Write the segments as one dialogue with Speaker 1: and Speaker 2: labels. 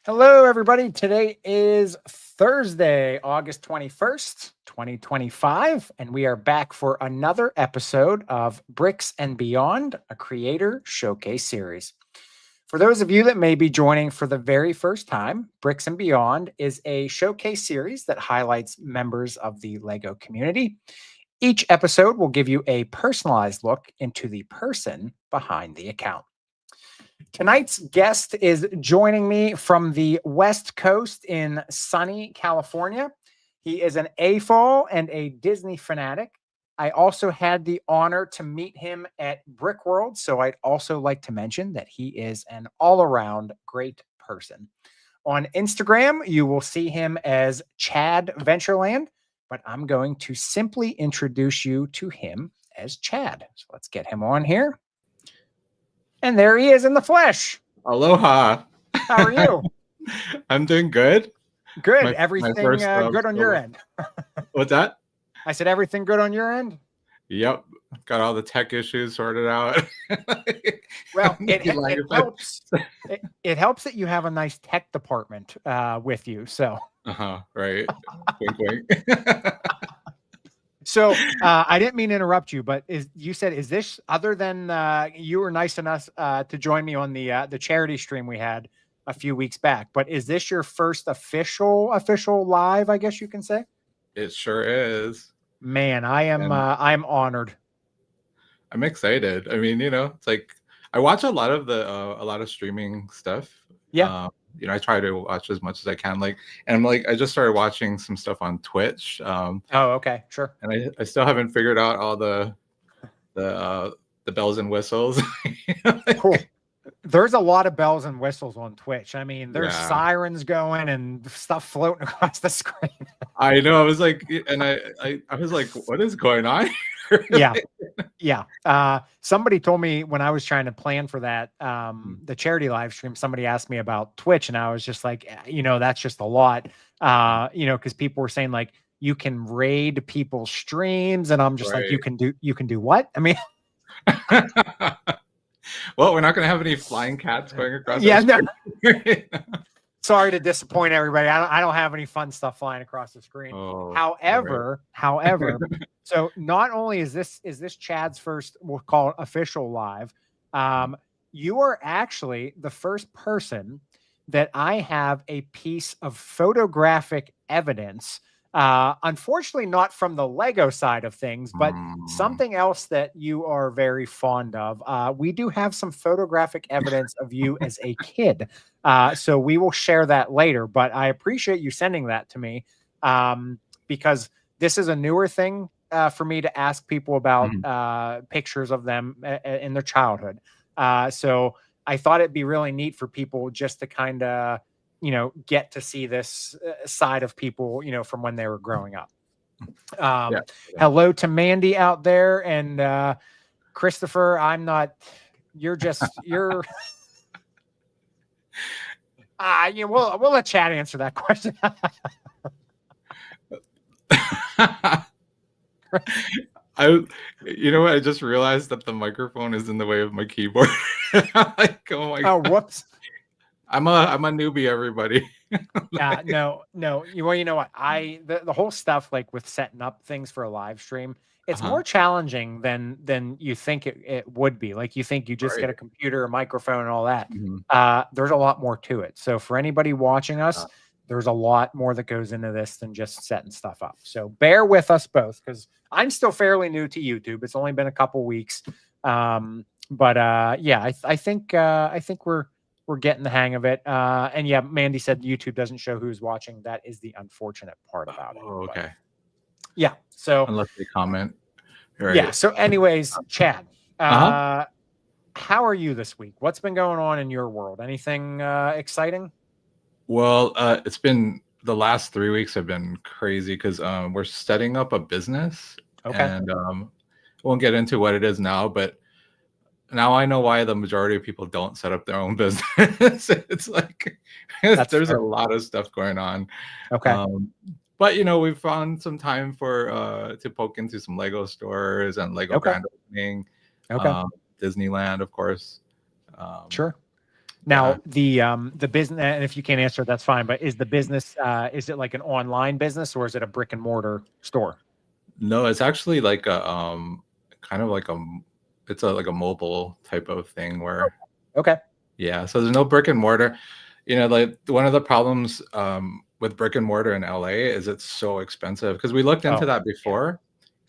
Speaker 1: Hello, everybody. Today is Thursday, August 21st, 2025, and we are back for another episode of Bricks and Beyond, a creator showcase series. For those of you that may be joining for the very first time, Bricks and Beyond is a showcase series that highlights members of the LEGO community. Each episode will give you a personalized look into the person behind the account. Tonight's guest is joining me from the West Coast in sunny California. He is an AFOL and a Disney fanatic. I also had the honor to meet him at Brickworld, so I'd also like to mention that he is an all-around great person. On Instagram, you will see him as chadventureland, but I'm going to simply introduce you to him as Chad. So let's get him on here. And there he is in the flesh.
Speaker 2: Aloha.
Speaker 1: How are you?
Speaker 2: I'm doing good.
Speaker 1: Good. Everything good on your end?
Speaker 2: What's that?
Speaker 1: I said everything good on your end?
Speaker 2: Yep. Got all the tech issues sorted out.
Speaker 1: Well, it helps. It helps that you have a nice tech department with you. So.
Speaker 2: Right. Wink, wink.
Speaker 1: So I didn't mean to interrupt you, but is this other than you were nice enough to join me on the charity stream we had a few weeks back? But is this your first official live? I guess you can say.
Speaker 2: It sure is.
Speaker 1: Man, I'm honored.
Speaker 2: I'm excited. I mean, it's like I watch a lot of streaming stuff.
Speaker 1: Yeah.
Speaker 2: I try to watch as much as I can. I just started watching some stuff on Twitch.
Speaker 1: Oh, okay, sure.
Speaker 2: And I still haven't figured out all the bells and whistles.
Speaker 1: Cool. There's a lot of bells and whistles on Twitch. I mean, there's sirens going and stuff floating across the screen.
Speaker 2: I know. I was like, and I was like, what is going on?
Speaker 1: Yeah. Somebody told me when I was trying to plan for that, the charity live stream, somebody asked me about Twitch, and I was just like, that's just a lot. Because people were saying like you can raid people's streams, and I'm just like, you can do what? I mean,
Speaker 2: well, we're not going to have any flying cats going across.
Speaker 1: Yeah, no. Sorry to disappoint everybody. I don't have any fun stuff flying across the screen. However, so not only is this Chad's first, we'll call it official live, you are actually the first person that I have a piece of photographic evidence. Unfortunately, not from the Lego side of things, but something else that you are very fond of. We do have some photographic evidence of you as a kid. So we will share that later, but I appreciate you sending that to me because this is a newer thing for me to ask people about pictures of them in their childhood. So I thought it'd be really neat for people just to kind of get to see this side of people, from when they were growing up. Hello to Mandy out there, and Christopher. You're we'll let Chad answer that question.
Speaker 2: I just realized that the microphone is in the way of my keyboard. I'm like, oh my God.
Speaker 1: Whoops.
Speaker 2: I'm a newbie, everybody.
Speaker 1: No. Well, you know what? The whole stuff like with setting up things for a live stream, it's more challenging than you think it would be. Like you think you just get a computer, a microphone, and all that. There's a lot more to it. So for anybody watching us, there's a lot more that goes into this than just setting stuff up. So bear with us both because I'm still fairly new to YouTube. It's only been a couple weeks. But I think we're getting the hang of it. And yeah, Mandy said YouTube doesn't show who's watching. That is the unfortunate part about it.
Speaker 2: Oh, okay.
Speaker 1: But, yeah. So
Speaker 2: unless they comment.
Speaker 1: Right. Yeah. So anyways, Chad, how are you this week? What's been going on in your world? Anything exciting?
Speaker 2: Well, it's been the last 3 weeks have been crazy because we're setting up a business.
Speaker 1: Okay.
Speaker 2: And I won't get into what it is now, but now I know why the majority of people don't set up their own business. It's like there's a lot of stuff going on.
Speaker 1: Okay.
Speaker 2: But we've found some time to poke into some Lego stores and Lego grand opening.
Speaker 1: Okay.
Speaker 2: Disneyland, of course.
Speaker 1: Sure. Now the business, and if you can't answer, that's fine. But is the business is it like an online business or is it a brick and mortar store?
Speaker 2: No, it's actually like a kind of like it's a like a mobile type of thing where
Speaker 1: Okay.
Speaker 2: yeah, so there's no brick and mortar. You know, like one of the problems with brick and mortar in LA is it's so expensive because we looked into that before,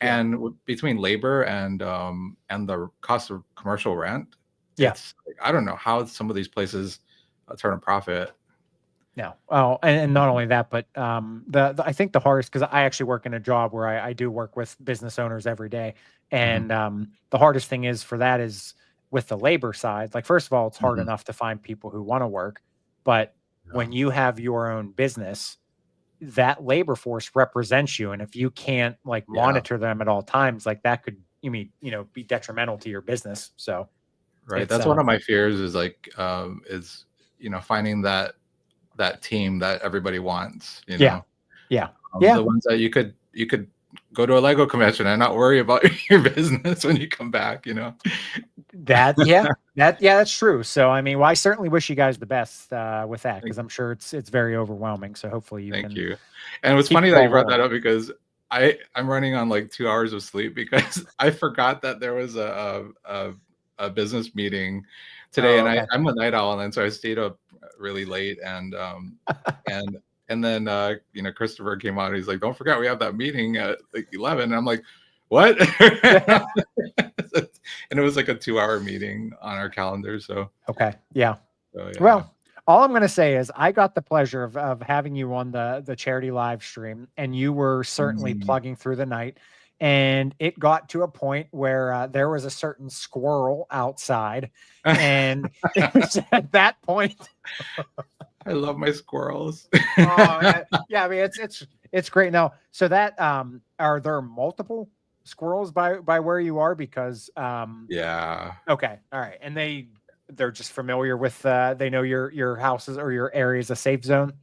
Speaker 1: Yeah.
Speaker 2: and between labor and the cost of commercial rent,
Speaker 1: Yeah.
Speaker 2: it's like, I don't know how some of these places turn a profit.
Speaker 1: No. Oh, and not only that, but the I think the hardest, because I actually work in a job where I do work with business owners every day, and the hardest thing is for that is with the labor side. Like, first of all, it's hard enough to find people who want to work, but when you have your own business, that labor force represents you, and if you can't like monitor them at all times, like that could be detrimental to your business. So
Speaker 2: Right.
Speaker 1: it's
Speaker 2: That's one of my fears is like is finding that team that everybody wants,
Speaker 1: yeah.
Speaker 2: the ones that you could go to a Lego convention and not worry about your business when you come back,
Speaker 1: That's true. So I mean, well, I certainly wish you guys the best with that, because I'm sure it's very overwhelming. So hopefully you
Speaker 2: Thank
Speaker 1: can.
Speaker 2: you. And it was funny that you brought that up because I'm running on like 2 hours of sleep because I forgot that there was a business meeting today, and I'm a night owl, and so I stayed up really late, and then Christopher came out and he's like, "Don't forget we have that meeting at like 11." And I'm like, "What?" And it was like a 2-hour meeting on our calendar. So
Speaker 1: yeah. Well, all I'm going to say is I got the pleasure of having you on the charity live stream, and you were certainly plugging through the night. And it got to a point where there was a certain squirrel outside, and it was at that point.
Speaker 2: I love my squirrels.
Speaker 1: Yeah, I mean it's great. Now, so that are there multiple squirrels by where you are? Because
Speaker 2: yeah.
Speaker 1: Okay, all right, and they're just familiar with they know your houses or your area is a safe zone.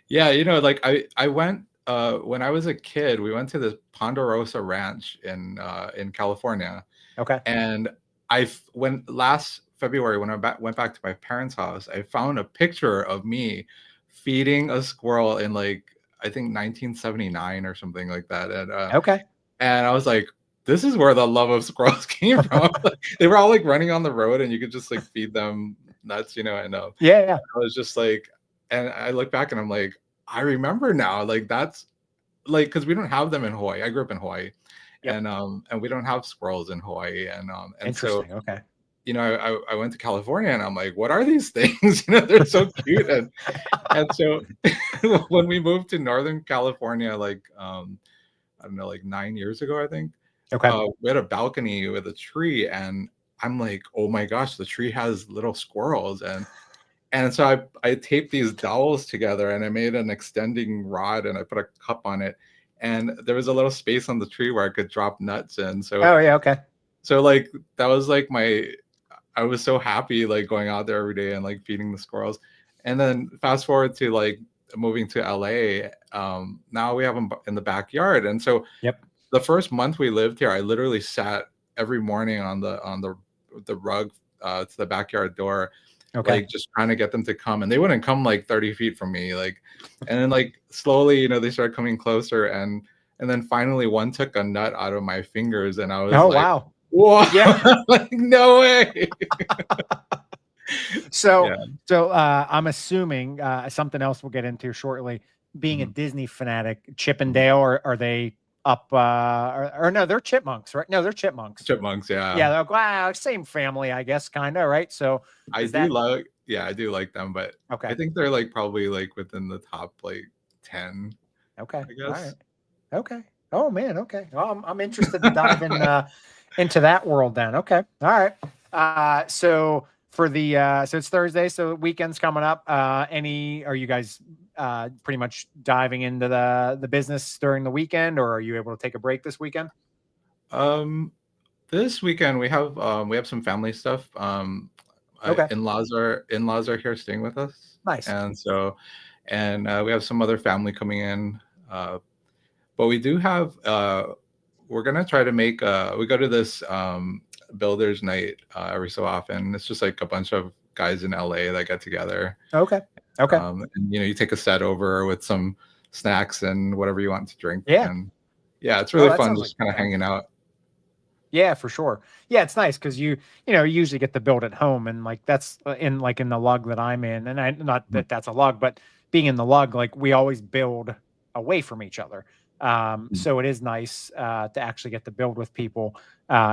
Speaker 2: Yeah, like I went when I was a kid, we went to this Ponderosa Ranch in California.
Speaker 1: Okay.
Speaker 2: And when last February when I went back to my parents' house, I found a picture of me feeding a squirrel in like I think 1979 or something like that. And and I was like, this is where the love of squirrels came from. They were all like running on the road, and you could just like feed them nuts, and
Speaker 1: yeah.
Speaker 2: I was just like, and I look back and I'm like, I remember now, like that's like because we don't have them in Hawaii. I grew up in Hawaii. And we don't have squirrels in Hawaii, and
Speaker 1: interesting.
Speaker 2: So
Speaker 1: okay.
Speaker 2: I went to California, and I'm like, what are these things? They're so cute, and so when we moved to Northern California, like I don't know, like 9 years ago, I think. We had a balcony with a tree, and I'm like, oh my gosh, the tree has little squirrels, and so I taped these dowels together, and I made an extending rod, and I put a cup on it. And there was a little space on the tree where I could drop nuts in. So So like that was like I was so happy like going out there every day and like feeding the squirrels. And then fast forward to like moving to LA. Now we have them in the backyard. And so the first month we lived here, I literally sat every morning on the rug to the backyard door. Like just trying to get them to come, and they wouldn't come like 30 feet from me. Like, and then like slowly, they started coming closer, and then finally one took a nut out of my fingers, and I was like,
Speaker 1: wow,
Speaker 2: whoa, like no way.
Speaker 1: So I'm assuming something else we'll get into shortly. Being a Disney fanatic, Chip and Dale, are they up? Or no, they're chipmunks, right? No, they're chipmunks.
Speaker 2: Chipmunks, yeah.
Speaker 1: Yeah, wow, same family, I guess, kind of, right? So
Speaker 2: I do like them, but I think they're like probably like within the top like 10.
Speaker 1: Okay,
Speaker 2: I guess.
Speaker 1: All right. Okay. Oh man. Okay. Well, I'm interested to dive into that world then. Okay. All right. So for the so it's Thursday, so weekend's coming up. Are you guys pretty much diving into the business during the weekend, or are you able to take a break this weekend?
Speaker 2: This weekend we have some family stuff. In-laws are here staying with us.
Speaker 1: Nice.
Speaker 2: And so we have some other family coming in. But we do have we're gonna try to make we go to this builders night every so often. It's just like a bunch of guys in LA that get together.
Speaker 1: Okay. Okay.
Speaker 2: And you take a set over with some snacks and whatever you want to drink.
Speaker 1: Yeah.
Speaker 2: And yeah, it's
Speaker 1: Oh,
Speaker 2: really
Speaker 1: that
Speaker 2: fun
Speaker 1: sounds
Speaker 2: just
Speaker 1: like
Speaker 2: kind of hanging out.
Speaker 1: Yeah, for sure. Yeah, it's nice because you usually get to build at home, and like that's in the lug that I'm in, and I not
Speaker 2: Mhm.
Speaker 1: that that's a lug, but being in the lug, like we always build away from each other. So it is nice to actually get to build with people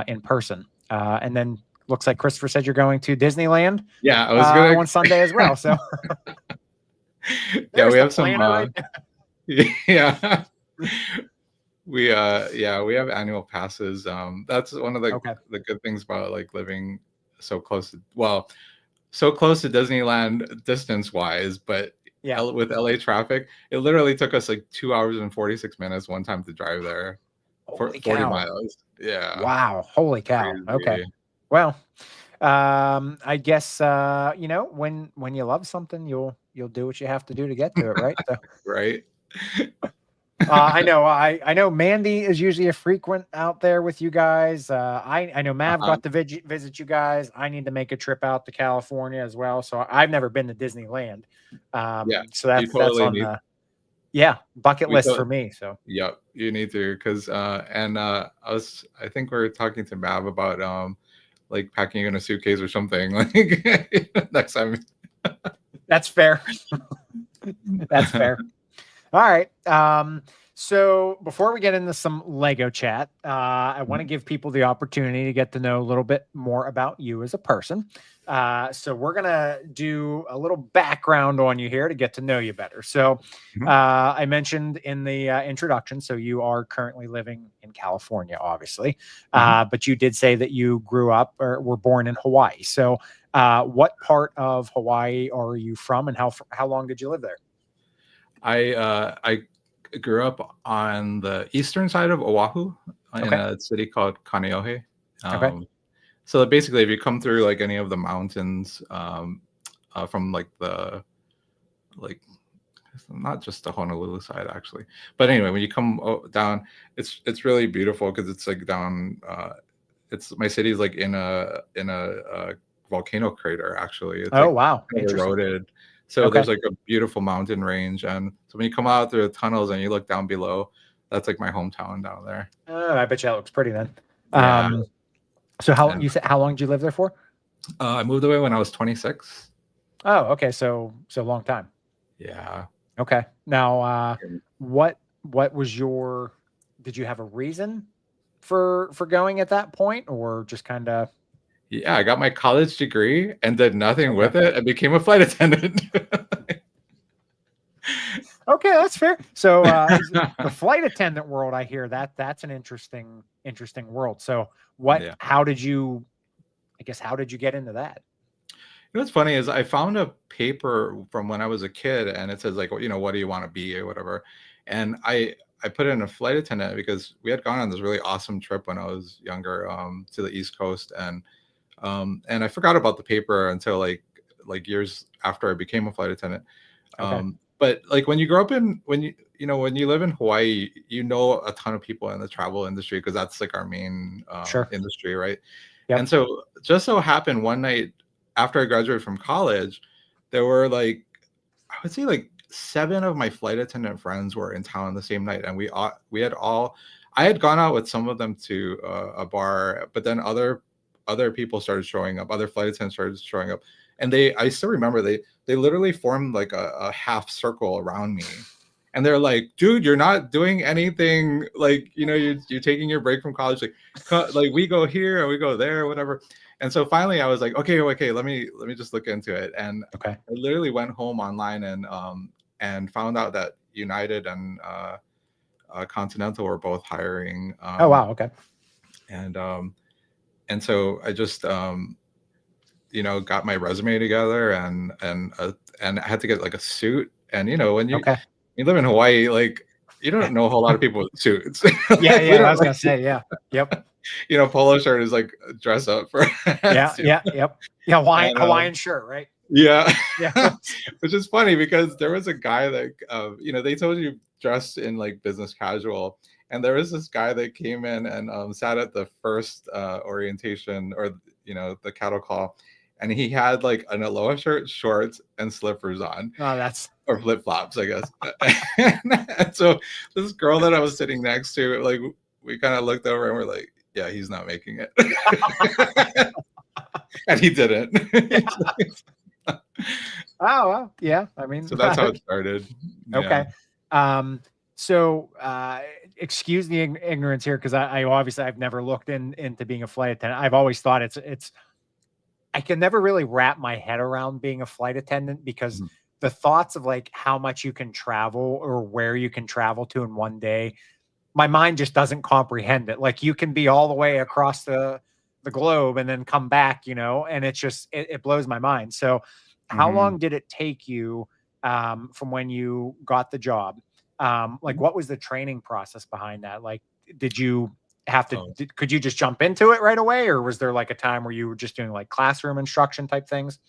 Speaker 1: in person. And then looks like Christopher said you're going to Disneyland
Speaker 2: Yeah, I was gonna.
Speaker 1: on Sunday as well. So
Speaker 2: Yeah,
Speaker 1: there's
Speaker 2: we
Speaker 1: the
Speaker 2: have some.
Speaker 1: planner right
Speaker 2: Yeah, we have annual passes. That's one of
Speaker 1: Okay.
Speaker 2: the good things about like living so close to, well, so close to Disneyland distance wise, but
Speaker 1: Yeah.
Speaker 2: With LA traffic, it literally took us like 2 hours and 46 minutes one time to drive there for
Speaker 1: Holy
Speaker 2: 40
Speaker 1: cow.
Speaker 2: miles. Yeah.
Speaker 1: Wow. Holy cow. Okay.
Speaker 2: Crazy.
Speaker 1: Well, I guess when you love something, you'll do what you have to do to get to it, right? So
Speaker 2: Right.
Speaker 1: I know Mandy is usually a frequent out there with you guys. I know Mav
Speaker 2: Uh-huh.
Speaker 1: got to visit you guys. I need to make a trip out to California as well. So I've never been to Disneyland.
Speaker 2: Yeah.
Speaker 1: So
Speaker 2: You
Speaker 1: that's
Speaker 2: totally
Speaker 1: on
Speaker 2: need,
Speaker 1: the bucket
Speaker 2: we
Speaker 1: list
Speaker 2: to,
Speaker 1: for me. So
Speaker 2: yep, you need to, because I think we were talking to Mav about like packing in a suitcase or something like next time.
Speaker 1: that's fair. That's fair. All right. So before we get into some Lego chat, I want to give people the opportunity to get to know a little bit more about you as a person. So we're gonna do a little background on you here to get to know you better. So I mentioned in the introduction, so you are currently living in California, obviously, but you did say that you grew up or were born in Hawaii. So what part of Hawaii are you from, and how long did you live there?
Speaker 2: I grew up on the eastern side of Oahu in
Speaker 1: Okay.
Speaker 2: a city called Kaneohe.
Speaker 1: Okay.
Speaker 2: So basically, if you come through like any of the mountains from like the like not just the Honolulu side actually, but anyway, when you come down, it's really beautiful because it's like down. It's my city's like in a volcano crater actually. It's
Speaker 1: Oh,
Speaker 2: like
Speaker 1: wow.
Speaker 2: kind of
Speaker 1: Interesting.
Speaker 2: eroded. So
Speaker 1: Okay.
Speaker 2: there's like a beautiful mountain range, and so when you come out through the tunnels and you look down below, that's like my hometown down there.
Speaker 1: Oh, I bet you that looks pretty then.
Speaker 2: Yeah.
Speaker 1: So
Speaker 2: And
Speaker 1: how long did you live there for?
Speaker 2: I moved away when I was 26.
Speaker 1: Oh, okay. So long time.
Speaker 2: Yeah.
Speaker 1: Okay. Now, what was did you have a reason for going at that point, or just kind of?
Speaker 2: Yeah, I got my college degree and did nothing
Speaker 1: Okay.
Speaker 2: with it and became a flight attendant.
Speaker 1: Okay, that's fair. So the flight attendant world, I hear that's an interesting world. So
Speaker 2: Yeah.
Speaker 1: how did you get into that?
Speaker 2: You know what's funny is I found a paper from when I was a kid, and it says like, what do you want to be or whatever, and I put in a flight attendant because we had gone on this really awesome trip when I was younger to the East Coast, and I forgot about the paper until like years after I became a flight attendant.
Speaker 1: Okay.
Speaker 2: But like when you grow up when you live in Hawaii, you know a ton of people in the travel industry because that's like our main
Speaker 1: Sure.
Speaker 2: industry, right?
Speaker 1: Yep.
Speaker 2: And so just so happened one night after I graduated from college, there were like I would say like 7 of my flight attendant friends were in town the same night, and we had all I had gone out with some of them to a bar, but then other people started showing up, other flight attendants started showing up, and I still remember they literally formed like a half circle around me. And they're like, dude, you're not doing anything. Like, you're taking your break from college. Like we go here and we go there, whatever. And so finally I was like, okay, let me just look into it. And
Speaker 1: Okay.
Speaker 2: I literally went home online and found out that United and Continental were both hiring.
Speaker 1: Oh, wow. Okay.
Speaker 2: And so I just got my resume together and I had to get like a suit. And when you live in Hawaii, like you don't know a whole lot of people with suits.
Speaker 1: Yeah,
Speaker 2: Like,
Speaker 1: yeah. I was gonna say, yeah. Yep.
Speaker 2: Polo shirt is like dress up for
Speaker 1: Yeah, yeah, yep. Yeah,
Speaker 2: And,
Speaker 1: Hawaiian shirt, right?
Speaker 2: yeah.
Speaker 1: Yeah.
Speaker 2: Which is funny because there was a guy that they told you dress in like business casual, and there was this guy that came in and sat at the first orientation or the cattle call, and he had like an aloha shirt, shorts, and slippers on,
Speaker 1: Oh, that's
Speaker 2: or flip flops, I guess. And so this girl that I was sitting next to, like, we kind of looked over and we're like, yeah, he's not making it. And he didn't.
Speaker 1: yeah. Oh, well, yeah. I mean,
Speaker 2: So that's how it started.
Speaker 1: okay.
Speaker 2: Yeah.
Speaker 1: So excuse the ignorance here, because I obviously I've never looked into being a flight attendant. I've always thought it's I can never really wrap my head around being a flight attendant, because
Speaker 2: Mhm.
Speaker 1: the thoughts of like how much you can travel or where you can travel to in one day, my mind just doesn't comprehend it. Like, you can be all the way across the globe and then come back, and it's just it blows my mind. So how
Speaker 2: Mhm.
Speaker 1: long did it take you from when you got the job? Like, what was the training process behind that? Like, did you have to
Speaker 2: Oh.
Speaker 1: could you just jump into it right away, or was there like a time where you were just doing like classroom instruction type things?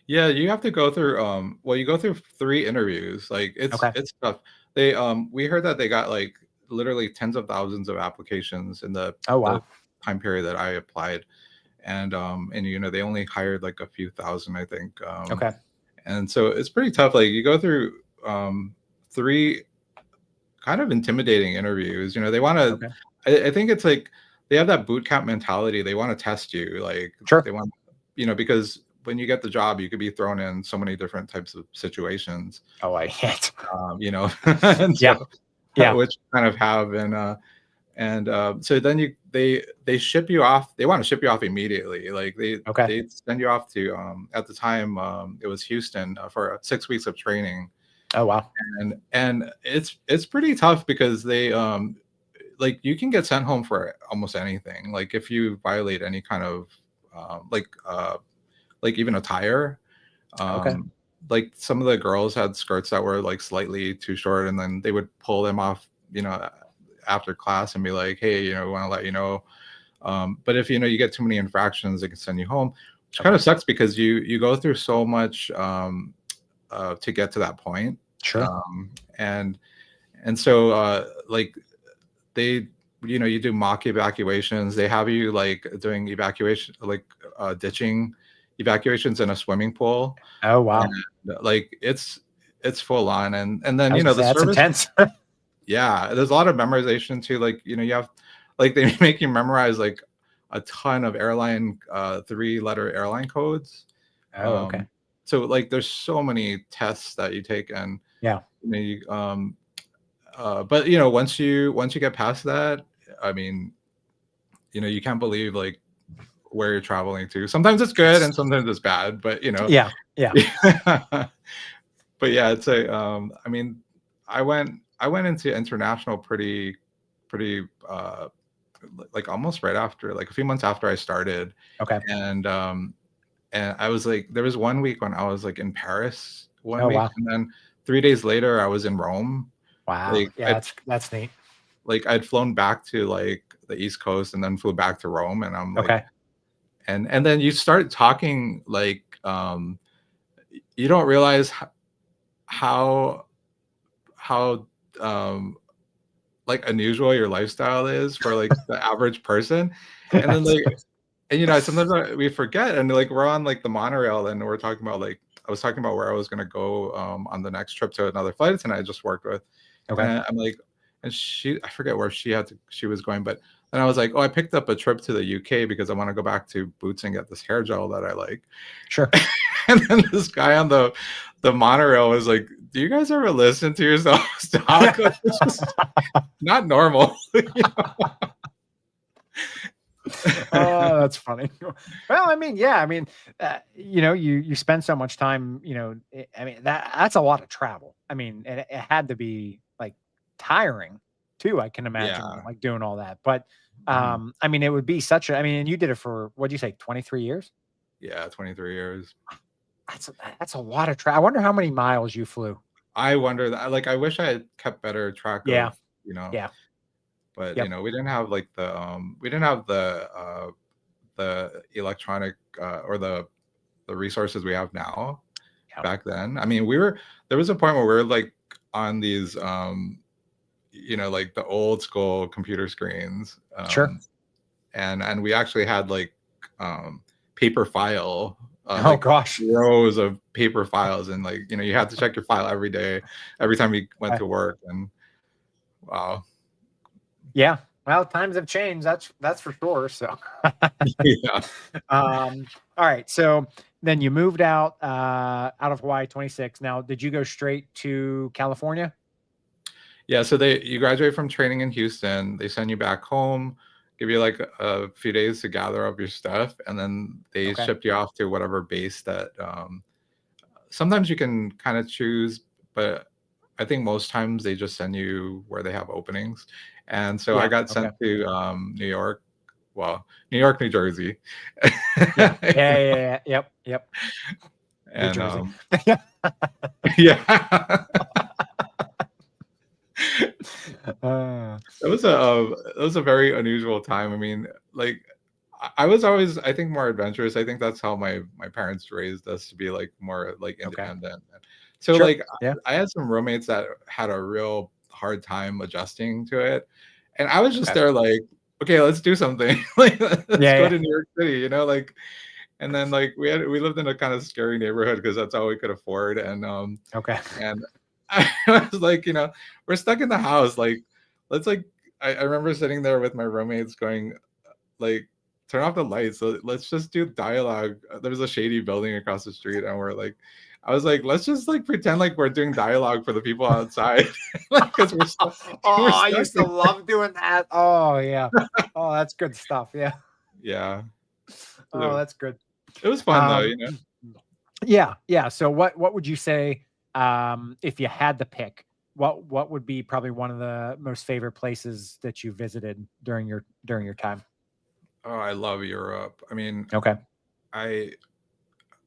Speaker 2: Yeah, you have to go through well, you go through 3 interviews. Like
Speaker 1: Okay.
Speaker 2: it's tough. They we heard that they got like literally tens of thousands of applications in
Speaker 1: Oh,
Speaker 2: the
Speaker 1: wow.
Speaker 2: time period that I applied. And they only hired like a few thousand, I think.
Speaker 1: Okay.
Speaker 2: And so it's pretty tough. Like you go through um 3 kind of intimidating interviews. They want to
Speaker 1: Okay.
Speaker 2: I think it's like they have that boot camp mentality. They want to test you. Like
Speaker 1: Sure.
Speaker 2: they want because when you get the job, you could be thrown in so many different types of situations.
Speaker 1: Oh, I can't.
Speaker 2: And
Speaker 1: Yeah.
Speaker 2: so
Speaker 1: Yeah.
Speaker 2: which kind of have and so then they ship you off. They want to ship you off immediately. Like
Speaker 1: Okay.
Speaker 2: they send you off to at the time it was Houston for 6 weeks of training.
Speaker 1: Oh, wow.
Speaker 2: And it's pretty tough because they like you can get sent home for almost anything. Like if you violate any kind of like even a tire.
Speaker 1: Okay.
Speaker 2: Like some of the girls had skirts that were like slightly too short, and then they would pull them off, after class and be like, hey, we want to let you know. But if you get too many infractions, they can send you home, which kind
Speaker 1: Okay.
Speaker 2: of sucks because you go through so much to get to that point.
Speaker 1: Sure.
Speaker 2: Um, and so like they you do mock evacuations. They have you like doing evacuation, like ditching evacuations in a swimming pool.
Speaker 1: Oh, wow.
Speaker 2: And like it's full on. And then
Speaker 1: I was gonna
Speaker 2: the
Speaker 1: say that's
Speaker 2: service.
Speaker 1: intense.
Speaker 2: Yeah, there's a lot of memorization too. Like you have like they make you memorize like a ton of airline 3-letter airline codes.
Speaker 1: Oh, okay.
Speaker 2: um so like there's so many tests that you take. And
Speaker 1: Yeah.
Speaker 2: but once you get past that, I mean, you can't believe like where you're traveling to. Sometimes it's good
Speaker 1: It's
Speaker 2: and sometimes it's bad, but
Speaker 1: yeah. Yeah.
Speaker 2: but yeah, it's a I mean, I went into international pretty like almost right after, like a few months after I started.
Speaker 1: Okay.
Speaker 2: And I was like, there was one week when I was like in Paris one
Speaker 1: Oh,
Speaker 2: week,
Speaker 1: wow.
Speaker 2: and then 3 days later I was in Rome.
Speaker 1: Wow.
Speaker 2: Like
Speaker 1: Yeah, that's neat.
Speaker 2: I'd flown back to like the East Coast and then flew back to Rome, and I'm like,
Speaker 1: Okay.
Speaker 2: and then you start talking like you don't realize how how like unusual your lifestyle is for like the average person. And then
Speaker 1: That's
Speaker 2: like and sometimes we forget, and like we're on like the monorail and we're talking about like I was talking about where I was gonna go on the next trip to another flight attendant I just worked with. And
Speaker 1: okay.
Speaker 2: I'm like, and I forget where she was going, but then I was like, oh, I picked up a trip to the UK because I want to go back to Boots and get this hair gel that I like.
Speaker 1: Sure.
Speaker 2: And then this guy on the monorail was like, do you guys ever listen to yourselves talk? Like, it's just not normal.
Speaker 1: Oh, that's funny. Well, I mean, yeah, I mean, you spend so much time, I mean, that's a lot of travel. I mean, and it had to be like tiring too, I can imagine,
Speaker 2: Yeah.
Speaker 1: like doing all that. But
Speaker 2: Mhm.
Speaker 1: I mean, it would be I mean, and you did it for, what'd you say, 23 years?
Speaker 2: Yeah, 23 years.
Speaker 1: That's a lot of travel. I wonder how many miles you flew.
Speaker 2: I wonder that, like, I wish I had kept better track
Speaker 1: Yeah.
Speaker 2: of, you know,
Speaker 1: Yeah.
Speaker 2: but
Speaker 1: Yep.
Speaker 2: we didn't have like we didn't have the electronic or the resources we have now
Speaker 1: Yep.
Speaker 2: back then. I mean, there was a point where we were like on these like the old school computer screens.
Speaker 1: Sure.
Speaker 2: And we actually had like um paper file.
Speaker 1: Oh gosh,
Speaker 2: rows of paper files, and like, you know, you had to check your file every day, every time you went to work. And wow.
Speaker 1: Yeah. Well, times have changed. That's for sure. So,
Speaker 2: Yeah.
Speaker 1: all right. So then you moved out of Hawaii 26. Now, did you go straight to California?
Speaker 2: Yeah. So you graduate from training in Houston. They send you back home, give you like a few days to gather up your stuff, and then they ship you off to whatever base that. Sometimes you can kind of choose, but I think most times they just send you where they have openings. And so I got sent to New York. Well, New York, New Jersey.
Speaker 1: Yeah. Yep.
Speaker 2: And
Speaker 1: New Jersey.
Speaker 2: yeah. It was a very unusual time. I mean, like, I was always, I think, more adventurous. I think that's how my parents raised us, to be like more like independent. So like, I had some roommates that had a real hard time adjusting to it, and I was just there like, okay, let's do something. Like, let's go to New York City, you know, like. And then like we lived in a kind of scary neighborhood because that's all we could afford. And and I was like, you know, we're stuck in the house. Like, let's like, I remember sitting there with my roommates going, like, turn off the lights. So let's just do dialogue. There's a shady building across the street, and we're like, I was like, let's just like pretend like we're doing dialogue for the people outside, because we're stuck.
Speaker 1: I used to love doing that. Oh yeah. Oh, that's good stuff. Yeah.
Speaker 2: Yeah.
Speaker 1: Oh, that's good.
Speaker 2: It was fun though, you know.
Speaker 1: Yeah. So what would you say, if you had to pick, what would be probably one of the most favorite places that you visited during your time?
Speaker 2: Oh, I love Europe. I mean, I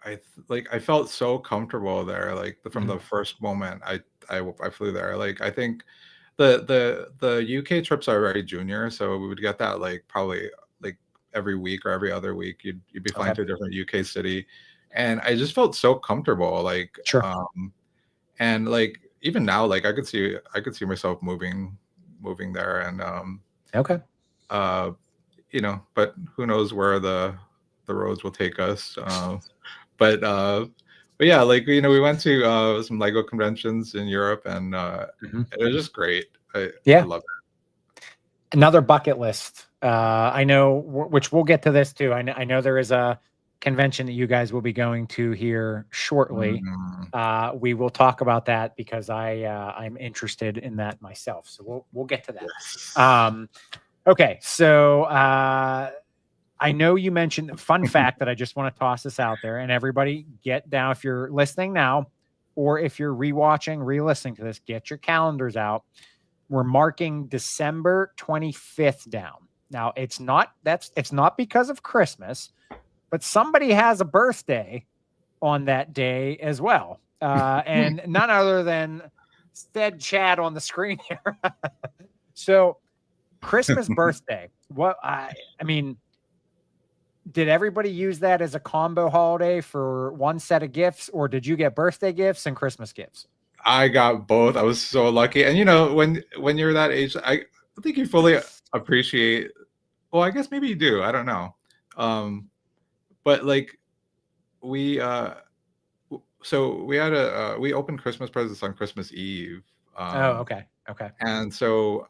Speaker 2: I felt so comfortable there, like from the first moment I flew there. Like, I think the UK trips are very junior, so we would get that like probably like every week or every other week. You'd be flying to a different UK city, and I just felt so comfortable. Like, and like even now, like I could see myself moving there, and you know, but who knows where the roads will take us. But yeah, like, you know, we went to some Lego conventions in Europe, and it was just great. I love it.
Speaker 1: Another bucket list. I know, which we'll get to this too. I know there is a convention that you guys will be going to here shortly. We will talk about that because I'm interested in that myself. So we'll get to that.
Speaker 2: Yes.
Speaker 1: Okay, so I know you mentioned, fun fact that I just want to toss this out there, and everybody get down, if you're listening now, or if you're rewatching, re-listening to this, get your calendars out. We're marking December 25th down. Now, it's not because of Christmas, but somebody has a birthday on that day as well. And none other than said Chad on the screen here. So, Christmas birthday. I mean, did everybody use that as a combo holiday for one set of gifts, or did you get birthday gifts and Christmas gifts?
Speaker 2: I got both. I was so lucky. And you know, when you're that age, I think you fully appreciate, well, I guess maybe you do. I don't know. But like, so we had we opened Christmas presents on Christmas Eve.
Speaker 1: Okay.
Speaker 2: And so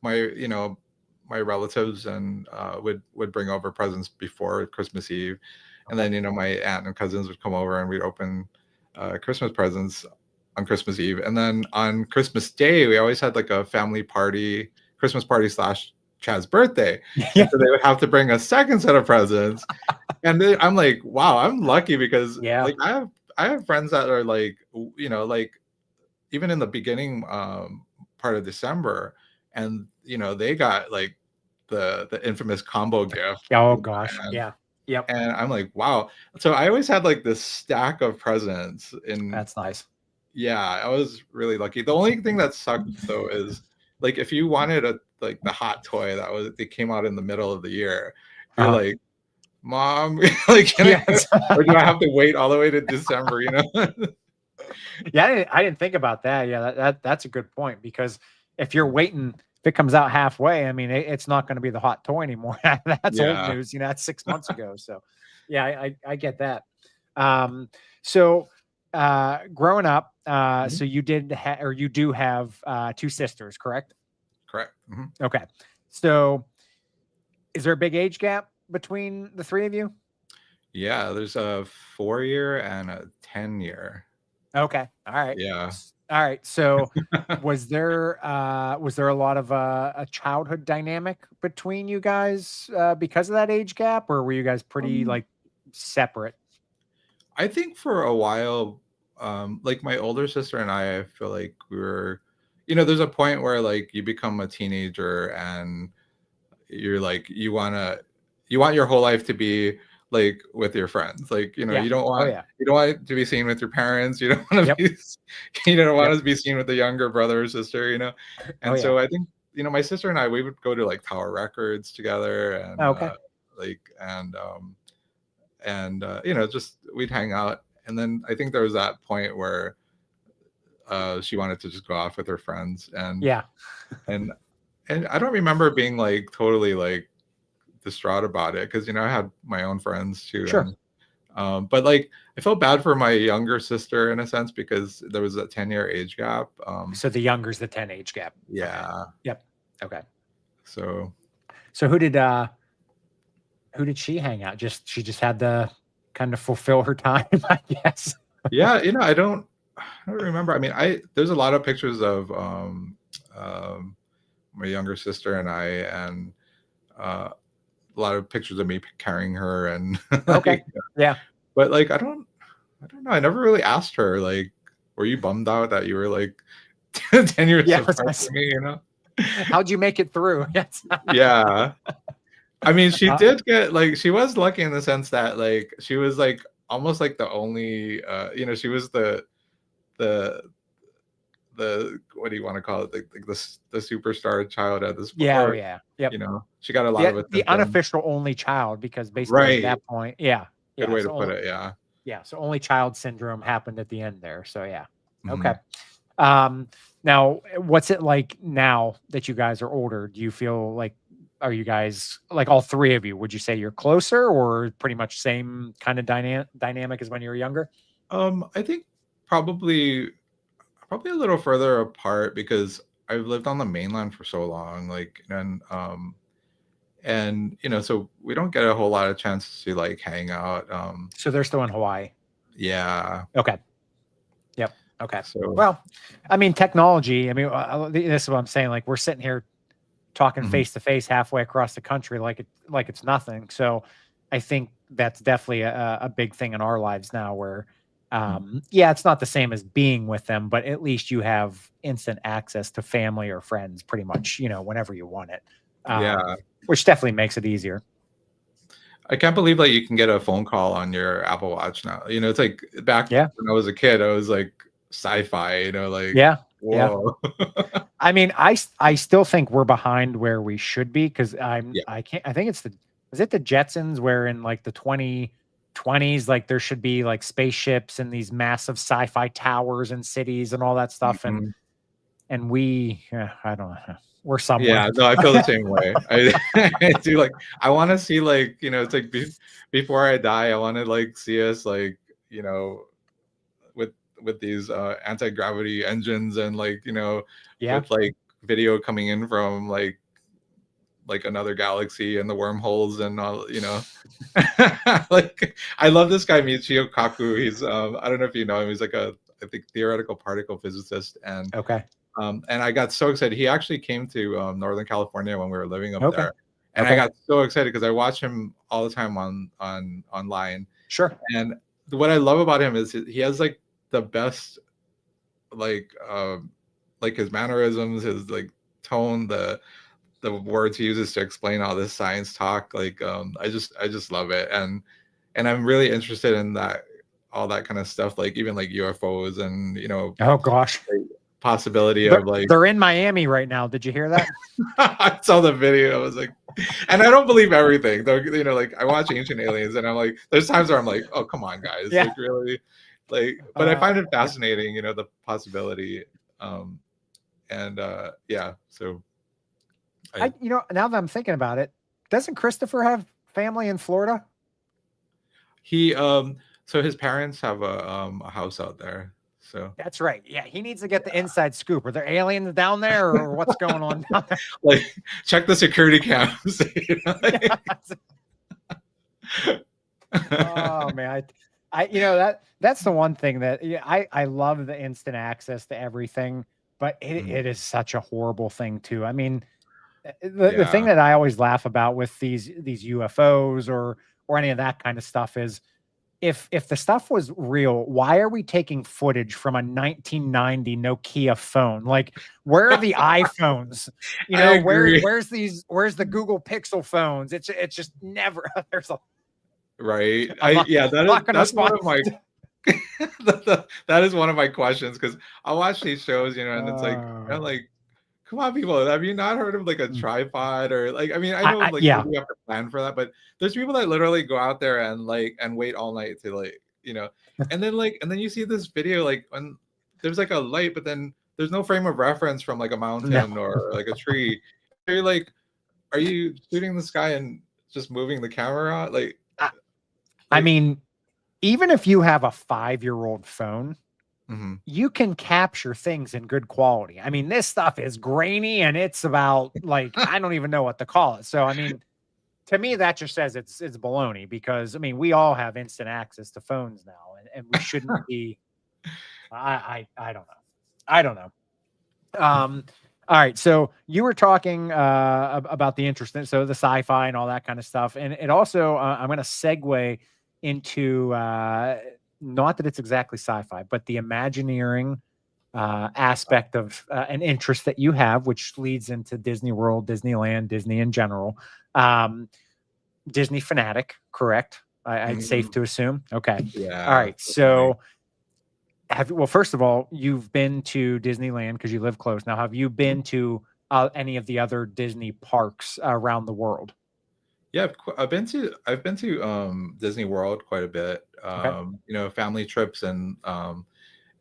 Speaker 2: my relatives and would bring over presents before Christmas Eve, and then, you know, my aunt and cousins would come over and we'd open Christmas presents on Christmas Eve. And then on Christmas Day, we always had like a family party, Christmas party / Chad's birthday. And so they would have to bring a second set of presents. And then I'm like, wow, I'm lucky because like I have friends that are like, you know, like even in the beginning part of December, and you know, they got like the infamous combo gift.
Speaker 1: Oh gosh. Yep.
Speaker 2: And I'm like, wow. So I always had like this stack of presents.
Speaker 1: That's nice.
Speaker 2: Yeah, I was really lucky. The only thing that sucked though is like if you wanted the hot toy they came out in the middle of the year, you're like, Mom, like, or do I have to wait all the way to December, you know?
Speaker 1: Yeah, I didn't think about that. Yeah, that's a good point, because if you're waiting, if it comes out halfway, I mean, it's not going to be the hot toy anymore. That's old news. You know, that's 6 months ago. So, Yeah, I get that. So growing up,
Speaker 2: Mhm.
Speaker 1: so you did or you do have two sisters, correct?
Speaker 2: Correct. Mhm.
Speaker 1: Okay. So is there a big age gap between the three of you?
Speaker 2: Yeah, there's a 4-year and a 10-year.
Speaker 1: Okay. All right.
Speaker 2: Yeah.
Speaker 1: All right. So was there a lot of a childhood dynamic between you guys because of that age gap, or were you guys pretty
Speaker 2: Um,
Speaker 1: like separate?
Speaker 2: I think for a while, like my older sister and I feel like we were, there's a point where like you become a teenager and you're like you want your whole life to be like with your friends. Like,
Speaker 1: Yeah. Oh yeah.
Speaker 2: you don't want it to be seen with your parents. You don't want to
Speaker 1: Yep.
Speaker 2: be you don't want
Speaker 1: Yep.
Speaker 2: to be seen with the younger brother or sister.
Speaker 1: Oh
Speaker 2: And
Speaker 1: yeah.
Speaker 2: so I think, my sister and I, we would go to like Tower Records together and
Speaker 1: Oh, okay.
Speaker 2: like and just we'd hang out. And then I think there was that point where she wanted to just go off with her friends
Speaker 1: Yeah.
Speaker 2: and and I don't remember being like totally like distraught about it because I had my own friends too.
Speaker 1: Sure.
Speaker 2: And but like I felt bad for my younger sister in a sense because there was a 10-year age gap.
Speaker 1: So the younger's the 10 age gap. Okay.
Speaker 2: Yeah.
Speaker 1: Yep. Okay.
Speaker 2: So
Speaker 1: So who did she hang out? She just had to kind of fulfill her time, I guess.
Speaker 2: yeah, I don't remember. I mean, there's a lot of pictures of my younger sister and I, and uh, a lot of pictures of me carrying her, and
Speaker 1: Okay.
Speaker 2: like,
Speaker 1: Yeah.
Speaker 2: but like I don't know. I never really asked her like, were you bummed out that you were like 10 years
Speaker 1: Yeah.
Speaker 2: apart from me?
Speaker 1: How'd you make it through? Yes.
Speaker 2: Yeah. I mean, she
Speaker 1: Uh,
Speaker 2: did get like she was lucky in the sense that like she was like almost like the only she was the what do you want to call it? Like the superstar child at the
Speaker 1: yeah. Oh
Speaker 2: sport.
Speaker 1: yeah. Yep.
Speaker 2: She got a lot of
Speaker 1: The
Speaker 2: attention.
Speaker 1: unofficial only child, because basically at
Speaker 2: Right.
Speaker 1: that point, yeah.
Speaker 2: Good
Speaker 1: Yeah.
Speaker 2: way to put it. Yeah.
Speaker 1: Yeah. So only child syndrome happened at the end there. So yeah. Okay.
Speaker 2: Mhm.
Speaker 1: Now what's it like now that you guys are older? Do you feel like, are you guys like, all three of you, would you say you're closer or pretty much same kind of dynamic as when you were younger?
Speaker 2: I think probably probably a little further apart because I've lived on the mainland for so long, like, and so we don't get a whole lot of chances to like hang out.
Speaker 1: So they're still in Hawaii.
Speaker 2: Yeah.
Speaker 1: Okay. Yep. Okay.
Speaker 2: So
Speaker 1: Well, I mean, technology, I mean, this is what I'm saying. Like, we're sitting here talking
Speaker 2: mhm,
Speaker 1: face to face halfway across the country, like it's nothing. So I think that's definitely a big thing in our lives now where,
Speaker 2: mhm.
Speaker 1: yeah, it's not the same as being with them, but at least you have instant access to family or friends pretty much, whenever you want it.
Speaker 2: Yeah.
Speaker 1: Which definitely makes it easier.
Speaker 2: I can't believe like you can get a phone call on your Apple Watch now. It's like back
Speaker 1: Yeah.
Speaker 2: when I was a kid, I was like sci-fi, like
Speaker 1: Yeah. Yeah.
Speaker 2: whoa.
Speaker 1: I mean, I still think we're behind where we should be because
Speaker 2: Yeah.
Speaker 1: I can't. I think is it the Jetsons where in like the 2020s, like there should be like spaceships and these massive sci-fi towers and cities and all that stuff,
Speaker 2: Mhm.
Speaker 1: and we, I don't know, we're somewhere.
Speaker 2: Yeah, no, I feel the same way. I do like I want to see like, it's like before I die, I want to like see us like, with these anti-gravity engines and like,
Speaker 1: Yeah,
Speaker 2: with like video coming in from like another galaxy and the wormholes and all. Like I love this guy Michio Kaku. He's I don't know if you know him. He's like I think theoretical particle physicist,
Speaker 1: okay,
Speaker 2: and I got so excited. He actually came to Northern California when we were living up
Speaker 1: okay,
Speaker 2: there, and I
Speaker 1: okay,
Speaker 2: got so excited because I watch him all the time on online.
Speaker 1: sure,
Speaker 2: And what I love about him is he has like the best like his mannerisms, his like tone, the words he uses to explain all this science talk. Like I just love it, and I'm really interested in that all that kind of stuff, like even like UFOs and
Speaker 1: oh gosh,
Speaker 2: possibility of like
Speaker 1: they're in Miami right now. Did you hear that?
Speaker 2: I saw the video. I was like, and I don't believe everything. Though, like I watch Ancient Aliens, and I'm like, there's times where I'm like, oh come on, guys,
Speaker 1: Yeah,
Speaker 2: like really, like. But I find it
Speaker 1: yeah.
Speaker 2: fascinating, the possibility, and yeah. So I
Speaker 1: Now that I'm thinking about it, doesn't Christopher have family in Florida?
Speaker 2: He so his parents have a house out there. So
Speaker 1: That's right. Yeah, he needs to get the inside scoop. Are there aliens down there, or what's going on down there?
Speaker 2: like check the security cams. You know, like,
Speaker 1: oh man, that's the one thing that I love the instant access to everything, but it is such a horrible thing too. I mean, the thing that I always laugh about with these UFOs or any of that kind of stuff is if the stuff was real, why are we taking footage from a 1990 Nokia phone? Like, where are the iPhones? You know, where's the Google Pixel phones? It's just never there's a
Speaker 2: right.
Speaker 1: That's
Speaker 2: one of my that is one of my questions, because I watch these shows, you know, and it's like, I'm like, come on, people, have you not heard of like a tripod? Or like, I mean, I know like you have to plan for that, but there's people that literally go out there and wait all night to like, you know, and then you see this video like when there's like a light, but then there's no frame of reference from like a mountain or like a tree. So you're like, are you shooting the sky and just moving the camera? Like
Speaker 1: I mean, even if you have a 5-year-old phone, you can capture things in good quality. I mean, this stuff is grainy and it's about like, I don't even know what to call it. So, I mean, to me, that just says it's baloney, because I mean, we all have instant access to phones now, and we shouldn't be, I don't know. I don't know. All right. So you were talking about the interest in, so the sci-fi and all that kind of stuff. And it also, I'm going to segue into, not that it's exactly sci-fi, but the Imagineering aspect of an interest that you have, which leads into Disney World, Disneyland, Disney in general. Disney fanatic, correct? I'd safe to assume. Okay.
Speaker 2: Yeah.
Speaker 1: All right. So well, first of all, you've been to Disneyland because you live close. Now, have you been to any of the other Disney parks around the world?
Speaker 2: Yeah, I've been to Disney World quite a bit. You know, family trips and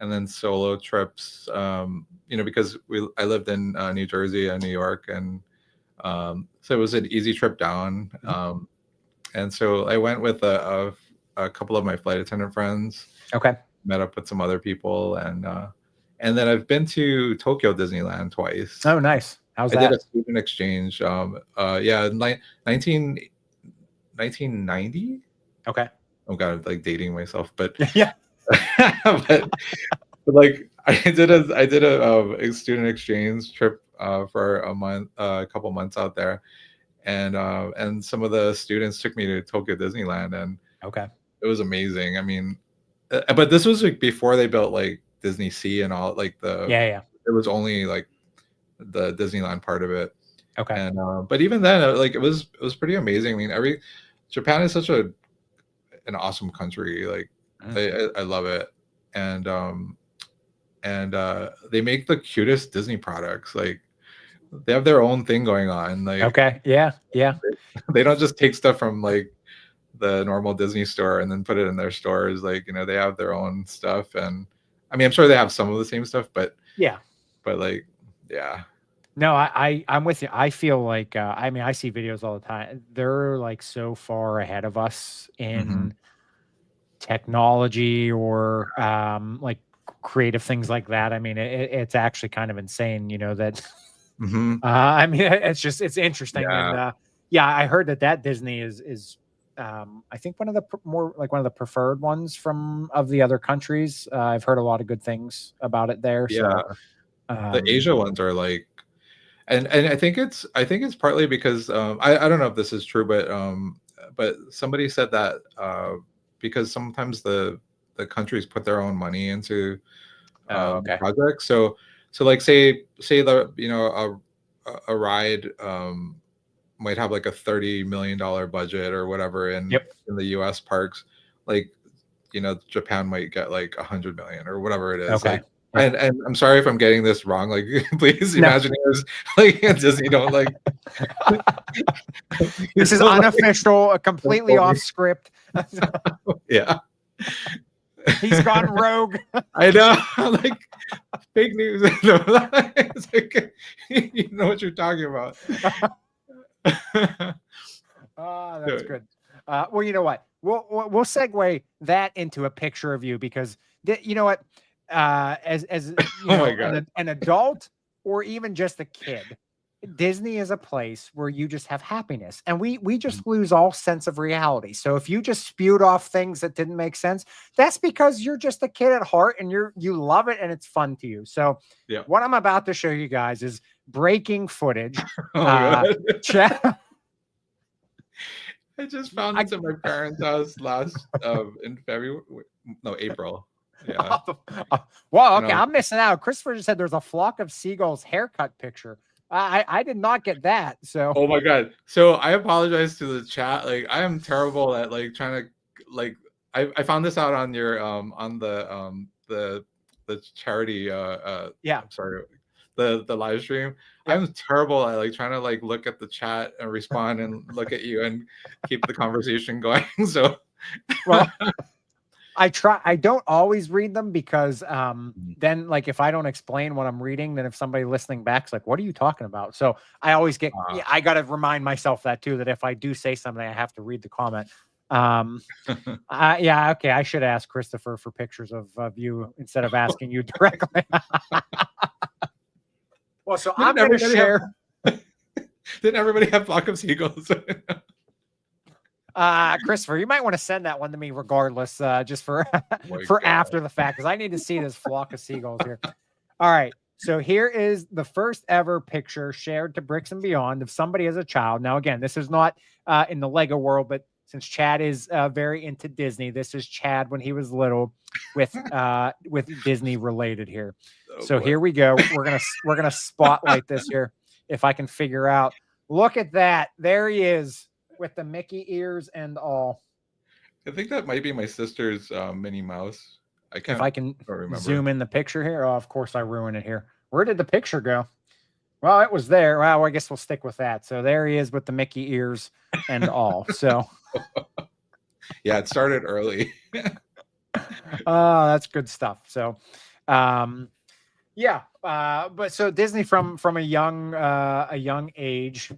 Speaker 2: then solo trips. You know, because I lived in New Jersey and New York, and so it was an easy trip down. And so I went with a couple of my flight attendant friends.
Speaker 1: Okay.
Speaker 2: Met up with some other people, and then I've been to Tokyo Disneyland twice.
Speaker 1: Oh, nice. How's that?
Speaker 2: I did a student exchange. Yeah, 1990.
Speaker 1: Okay.
Speaker 2: Oh God, like dating myself, but
Speaker 1: yeah.
Speaker 2: but like I did a student exchange trip for a month, a couple months out there, and some of the students took me to Tokyo Disneyland, and it was amazing. I mean, but this was like before they built like Disney Sea and all, like it was only like the Disneyland part of it.
Speaker 1: Okay.
Speaker 2: And but even then, like it was pretty amazing. I mean, Japan is such an awesome country. Like I love it, and they make the cutest Disney products. Like they have their own thing going on. Like
Speaker 1: yeah.
Speaker 2: They don't just take stuff from like the normal Disney store and then put it in their stores. Like, you know, they have their own stuff, and I mean, I'm sure they have some of the same stuff, but like, yeah.
Speaker 1: No, I'm with you. I feel like, I mean, I see videos all the time. They're like so far ahead of us in technology or like creative things like that. I mean, it's actually kind of insane, you know, that, I mean, it's interesting. And I heard that Disney is I think one of the preferred ones of the other countries. I've heard a lot of good things about it there.
Speaker 2: Yeah. So, the Asia ones are like, and I think it's partly because I don't know if this is true, but somebody said that because sometimes the countries put their own money into projects. So like say the, you know, a ride might have like a $30 million budget or whatever in the US parks, like, you know, Japan might get like 100 million or whatever it is. Like, and I'm sorry if I'm getting this wrong. Like, please, Imagineers, like Disney, don't like.
Speaker 1: This is unofficial, completely off script.
Speaker 2: Yeah.
Speaker 1: He's gone rogue.
Speaker 2: I know, like fake news. It's like, you know what you're talking about.
Speaker 1: Oh, that's good. Well, you know what? We'll segue that into a picture of you because you know what? As you
Speaker 2: Oh my
Speaker 1: know,
Speaker 2: god.
Speaker 1: an adult or even just a kid, Disney is a place where you just have happiness, and we just lose all sense of reality. So if you just spewed off things that didn't make sense, that's because you're just a kid at heart, and you love it and it's fun to you. So
Speaker 2: Yeah.
Speaker 1: what I'm about to show you guys is breaking footage.
Speaker 2: Oh my god.
Speaker 1: Chad,
Speaker 2: I just found this at my parents' house last in February. No, April. Yeah.
Speaker 1: Well,
Speaker 2: And I
Speaker 1: okay,
Speaker 2: was,
Speaker 1: I'm missing out. Christopher just said there's a flock of seagulls haircut picture. I did not get that. So
Speaker 2: oh my god. So I apologize to the chat. Like I am terrible at like trying to like I found this out on your on the charity
Speaker 1: yeah,
Speaker 2: I'm sorry, the live stream.
Speaker 1: yep.
Speaker 2: I'm terrible at like trying to like look at the chat and respond and look at you and keep the conversation going. So
Speaker 1: Well, I don't always read them because then like if I don't explain what I'm reading, then if somebody listening back's like, what are you talking about? So I always get I gotta remind myself that too, that if I do say something, I have to read the comment. Yeah, okay. I should ask Christopher for pictures of you instead of asking you directly. Well, so I'm gonna share.
Speaker 2: Didn't everybody have flock of seagulls?
Speaker 1: Christopher, you might want to send that one to me regardless, just for
Speaker 2: God.
Speaker 1: after the fact, because I need to see this flock of seagulls here. All right. So here is the first ever picture shared to Bricks and Beyond of somebody as a child. Now, again, this is not in the Lego world, but since Chad is very into Disney, this is Chad when he was little with Disney related here. Oh, so boy. Here we go. We're gonna spotlight this here if I can figure out. Look at that. There he is with the Mickey ears and all.
Speaker 2: I think that might be my sister's Minnie Mouse.
Speaker 1: If I can zoom in the picture here. Oh, of course I ruined it here. Where did the picture go? Well, it was there. Well, I guess we'll stick with that. So there he is with the Mickey ears and all. So
Speaker 2: yeah, it started early.
Speaker 1: Oh, that's good stuff. So yeah, but so Disney from a young age,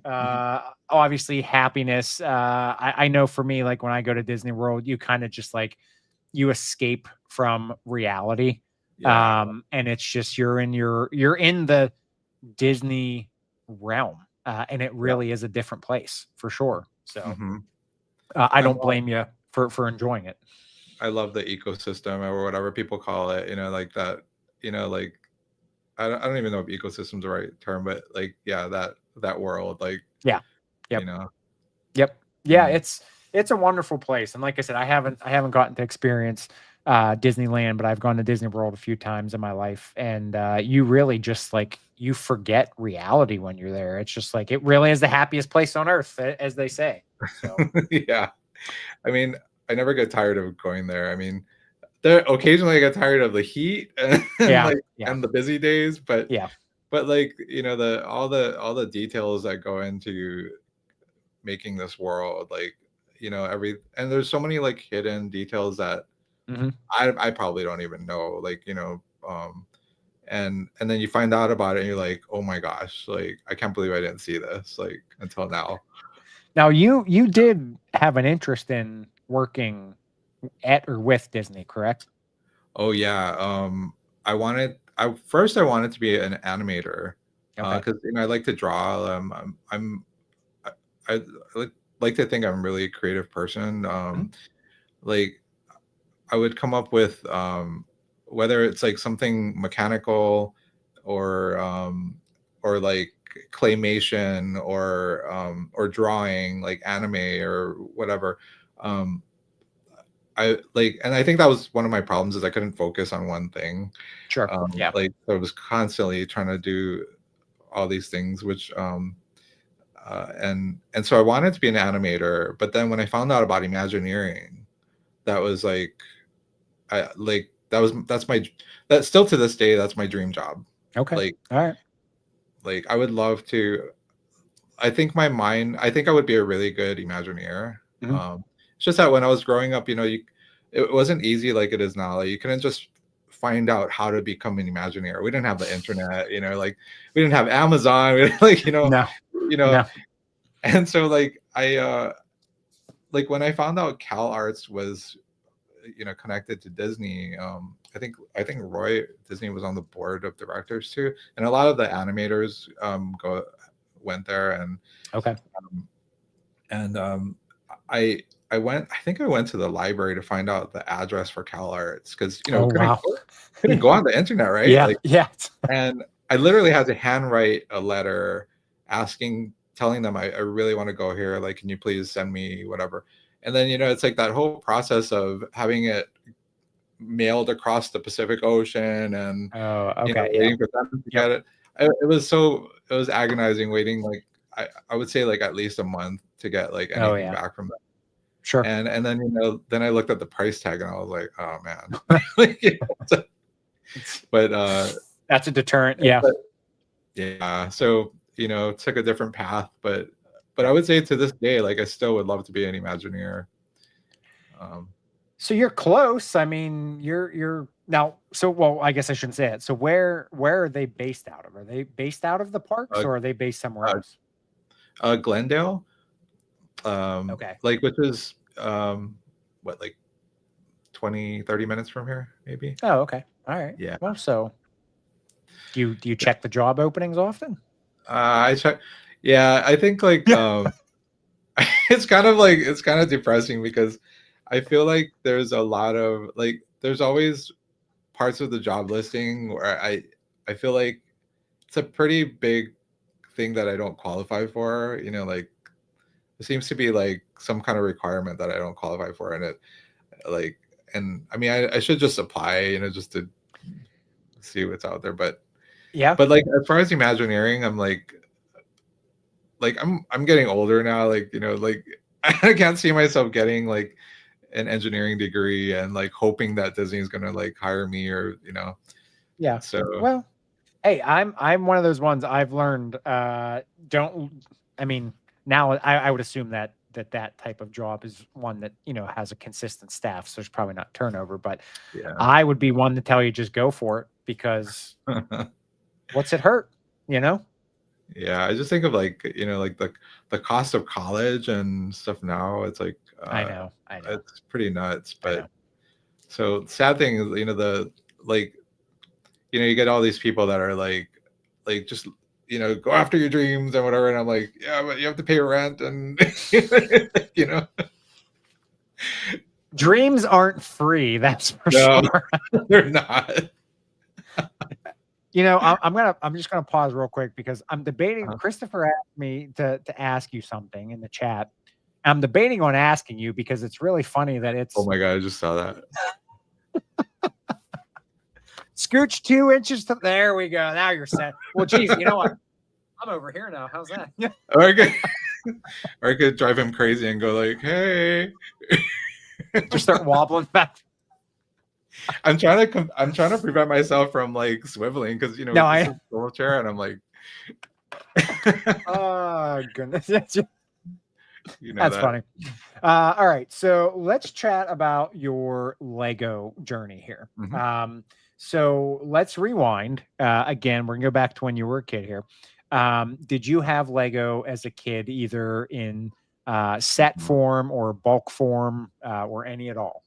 Speaker 1: obviously happiness. I know for me, like when I go to Disney World, you kind of just like you escape from reality. Yeah. And it's just you're in the Disney realm, and it really is a different place for sure. So I don't blame you for enjoying it.
Speaker 2: I love the ecosystem or whatever people call it, like that, like I don't even know if ecosystem's the right term, but like, yeah, that world, like,
Speaker 1: yeah, yep. Yep. Yeah. It's a wonderful place. And like I said, I haven't gotten to experience Disneyland, but I've gone to Disney World a few times in my life. And you really just like, you forget reality when you're there. It's just like, it really is the happiest place on earth, as they say. So.
Speaker 2: Yeah. I mean, I never get tired of going there. I mean, occasionally I get tired of the heat and, and the busy days, but like, all the details that go into making this world, like, and there's so many like hidden details that I probably don't even know, like, and then you find out about it and you're like, oh my gosh, like I can't believe I didn't see this like until now.
Speaker 1: Now you did have an interest in working at or with Disney, correct?
Speaker 2: Oh yeah. I wanted to be an animator, because I like to draw. I like to think I'm a really creative person. Like I would come up with whether it's like something mechanical or like claymation or drawing like anime or whatever. I think that was one of my problems is I couldn't focus on one thing.
Speaker 1: Sure. Yeah.
Speaker 2: Like I was constantly trying to do all these things, which and so I wanted to be an animator, but then when I found out about Imagineering, that was like that's still to this day, that's my dream job.
Speaker 1: Okay.
Speaker 2: Like,
Speaker 1: all right.
Speaker 2: Like I would love to. I think I would be a really good Imagineer. It's just that when I was growing up, it wasn't easy like it is now. Like you couldn't just find out how to become an Imagineer. We didn't have the internet, like we didn't have Amazon, like,
Speaker 1: no.
Speaker 2: And so like I like when I found out Cal Arts was, connected to Disney, I think Roy Disney was on the board of directors too, and a lot of the animators went there, and
Speaker 1: Okay.
Speaker 2: um, and I I went, I think I went to the library to find out the address for Cal Arts, because
Speaker 1: Oh, wow.
Speaker 2: couldn't go on the internet, right?
Speaker 1: Yeah.
Speaker 2: Like,
Speaker 1: Yeah.
Speaker 2: and I literally had to handwrite a letter telling them I really want to go here. Like, can you please send me whatever? And then, it's like that whole process of having it mailed across the Pacific Ocean, and,
Speaker 1: Oh, okay. Yeah.
Speaker 2: waiting for them to
Speaker 1: Yep.
Speaker 2: get it. It was agonizing waiting, like, I would say like at least a month to get like
Speaker 1: Oh,
Speaker 2: anything
Speaker 1: yeah.
Speaker 2: back from them.
Speaker 1: Sure.
Speaker 2: And then, then I looked at the price tag and I was like, oh man. Like, but
Speaker 1: That's a deterrent. Yeah.
Speaker 2: yeah, so took a different path, but I would say to this day, like, I still would love to be an Imagineer.
Speaker 1: So you're close. I mean, you're now. So, well, I guess I shouldn't say it. So where are they based out of? Are they based out of the parks, or are they based somewhere else?
Speaker 2: Glendale,
Speaker 1: Okay.
Speaker 2: like, which is what, like 20-30 minutes from here, maybe.
Speaker 1: Oh, okay. All right.
Speaker 2: Yeah.
Speaker 1: Well, so do you check the job openings often?
Speaker 2: I check. Yeah, I think like it's kind of depressing, because I feel like there's a lot of, like, there's always parts of the job listing where I feel like it's a pretty big thing that I don't qualify for. Like, it seems to be like some kind of requirement that I don't qualify for, and it, like, and I mean, I should just apply, just to see what's out there. But
Speaker 1: Yeah.
Speaker 2: but like, as far as Imagineering, I'm like I'm getting older now. Like, like, I can't see myself getting like an engineering degree and like hoping that Disney's gonna like hire me, or
Speaker 1: Yeah.
Speaker 2: So,
Speaker 1: well, hey, I'm one of those ones. I've learned don't. I mean, now I would assume that type of job is one that has a consistent staff, so there's probably not turnover. But
Speaker 2: yeah.
Speaker 1: I would be one to tell you just go for it, because what's it hurt?
Speaker 2: Yeah, I just think of like, like the cost of college and stuff now. It's like,
Speaker 1: I know.
Speaker 2: It's pretty nuts. But so sad thing is, the, like, you get all these people that are like just, go after your dreams and whatever. And I'm like, yeah, but you have to pay rent, and
Speaker 1: dreams aren't free. That's for sure.
Speaker 2: They're not.
Speaker 1: I'm just gonna pause real quick, because I'm debating. Christopher asked me to ask you something in the chat. I'm debating on asking you, because it's really funny that it's.
Speaker 2: Oh my god, I just saw that.
Speaker 1: Scooch 2 inches to there we go. Now you're set. Well, geez, you know what? I'm over here now. How's that?
Speaker 2: Or I could drive him crazy and go like, hey.
Speaker 1: Just start wobbling back.
Speaker 2: I'm trying to prevent myself from like swiveling, because
Speaker 1: no, I
Speaker 2: wheelchair, and I'm like,
Speaker 1: oh goodness.
Speaker 2: That's
Speaker 1: funny. All right, so let's chat about your Lego journey here.
Speaker 2: Mm-hmm.
Speaker 1: So let's rewind again. We're gonna go back to when you were a kid here. Did you have Lego as a kid, either in set form or bulk form, or any at all?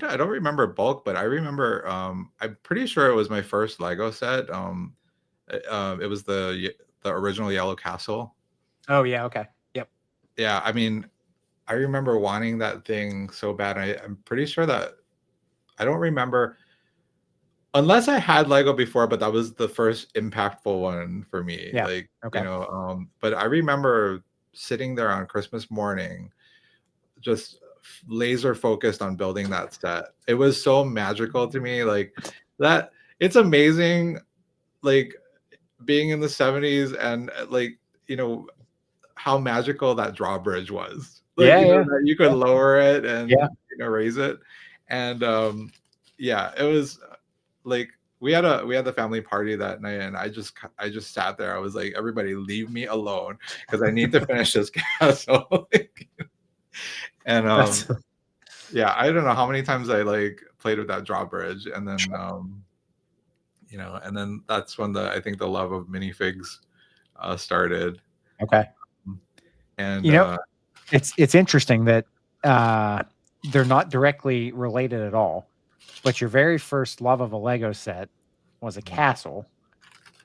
Speaker 2: I don't remember bulk, but I remember, I'm pretty sure it was my first Lego set. It was the original Yellow Castle.
Speaker 1: Oh yeah, okay. Yep.
Speaker 2: Yeah, I mean, I remember wanting that thing so bad. I'm pretty sure that I don't remember, unless I had Lego before, but that was the first impactful one for me.
Speaker 1: Yeah.
Speaker 2: Like,
Speaker 1: okay.
Speaker 2: But I remember sitting there on Christmas morning, just laser focused on building that set. It was so magical to me. Like, that, it's amazing, like, being in the 70s, and like, how magical that drawbridge was. Like, that you could lower it and raise it. And it was like, we had the family party that night, and I just sat there. I was like, everybody leave me alone, because I need to finish this castle. And I don't know how many times I like played with that drawbridge, and then and then that's when I think the love of minifigs started.
Speaker 1: Okay.
Speaker 2: And
Speaker 1: It's interesting that they're not directly related at all, but your very first love of a Lego set was a castle,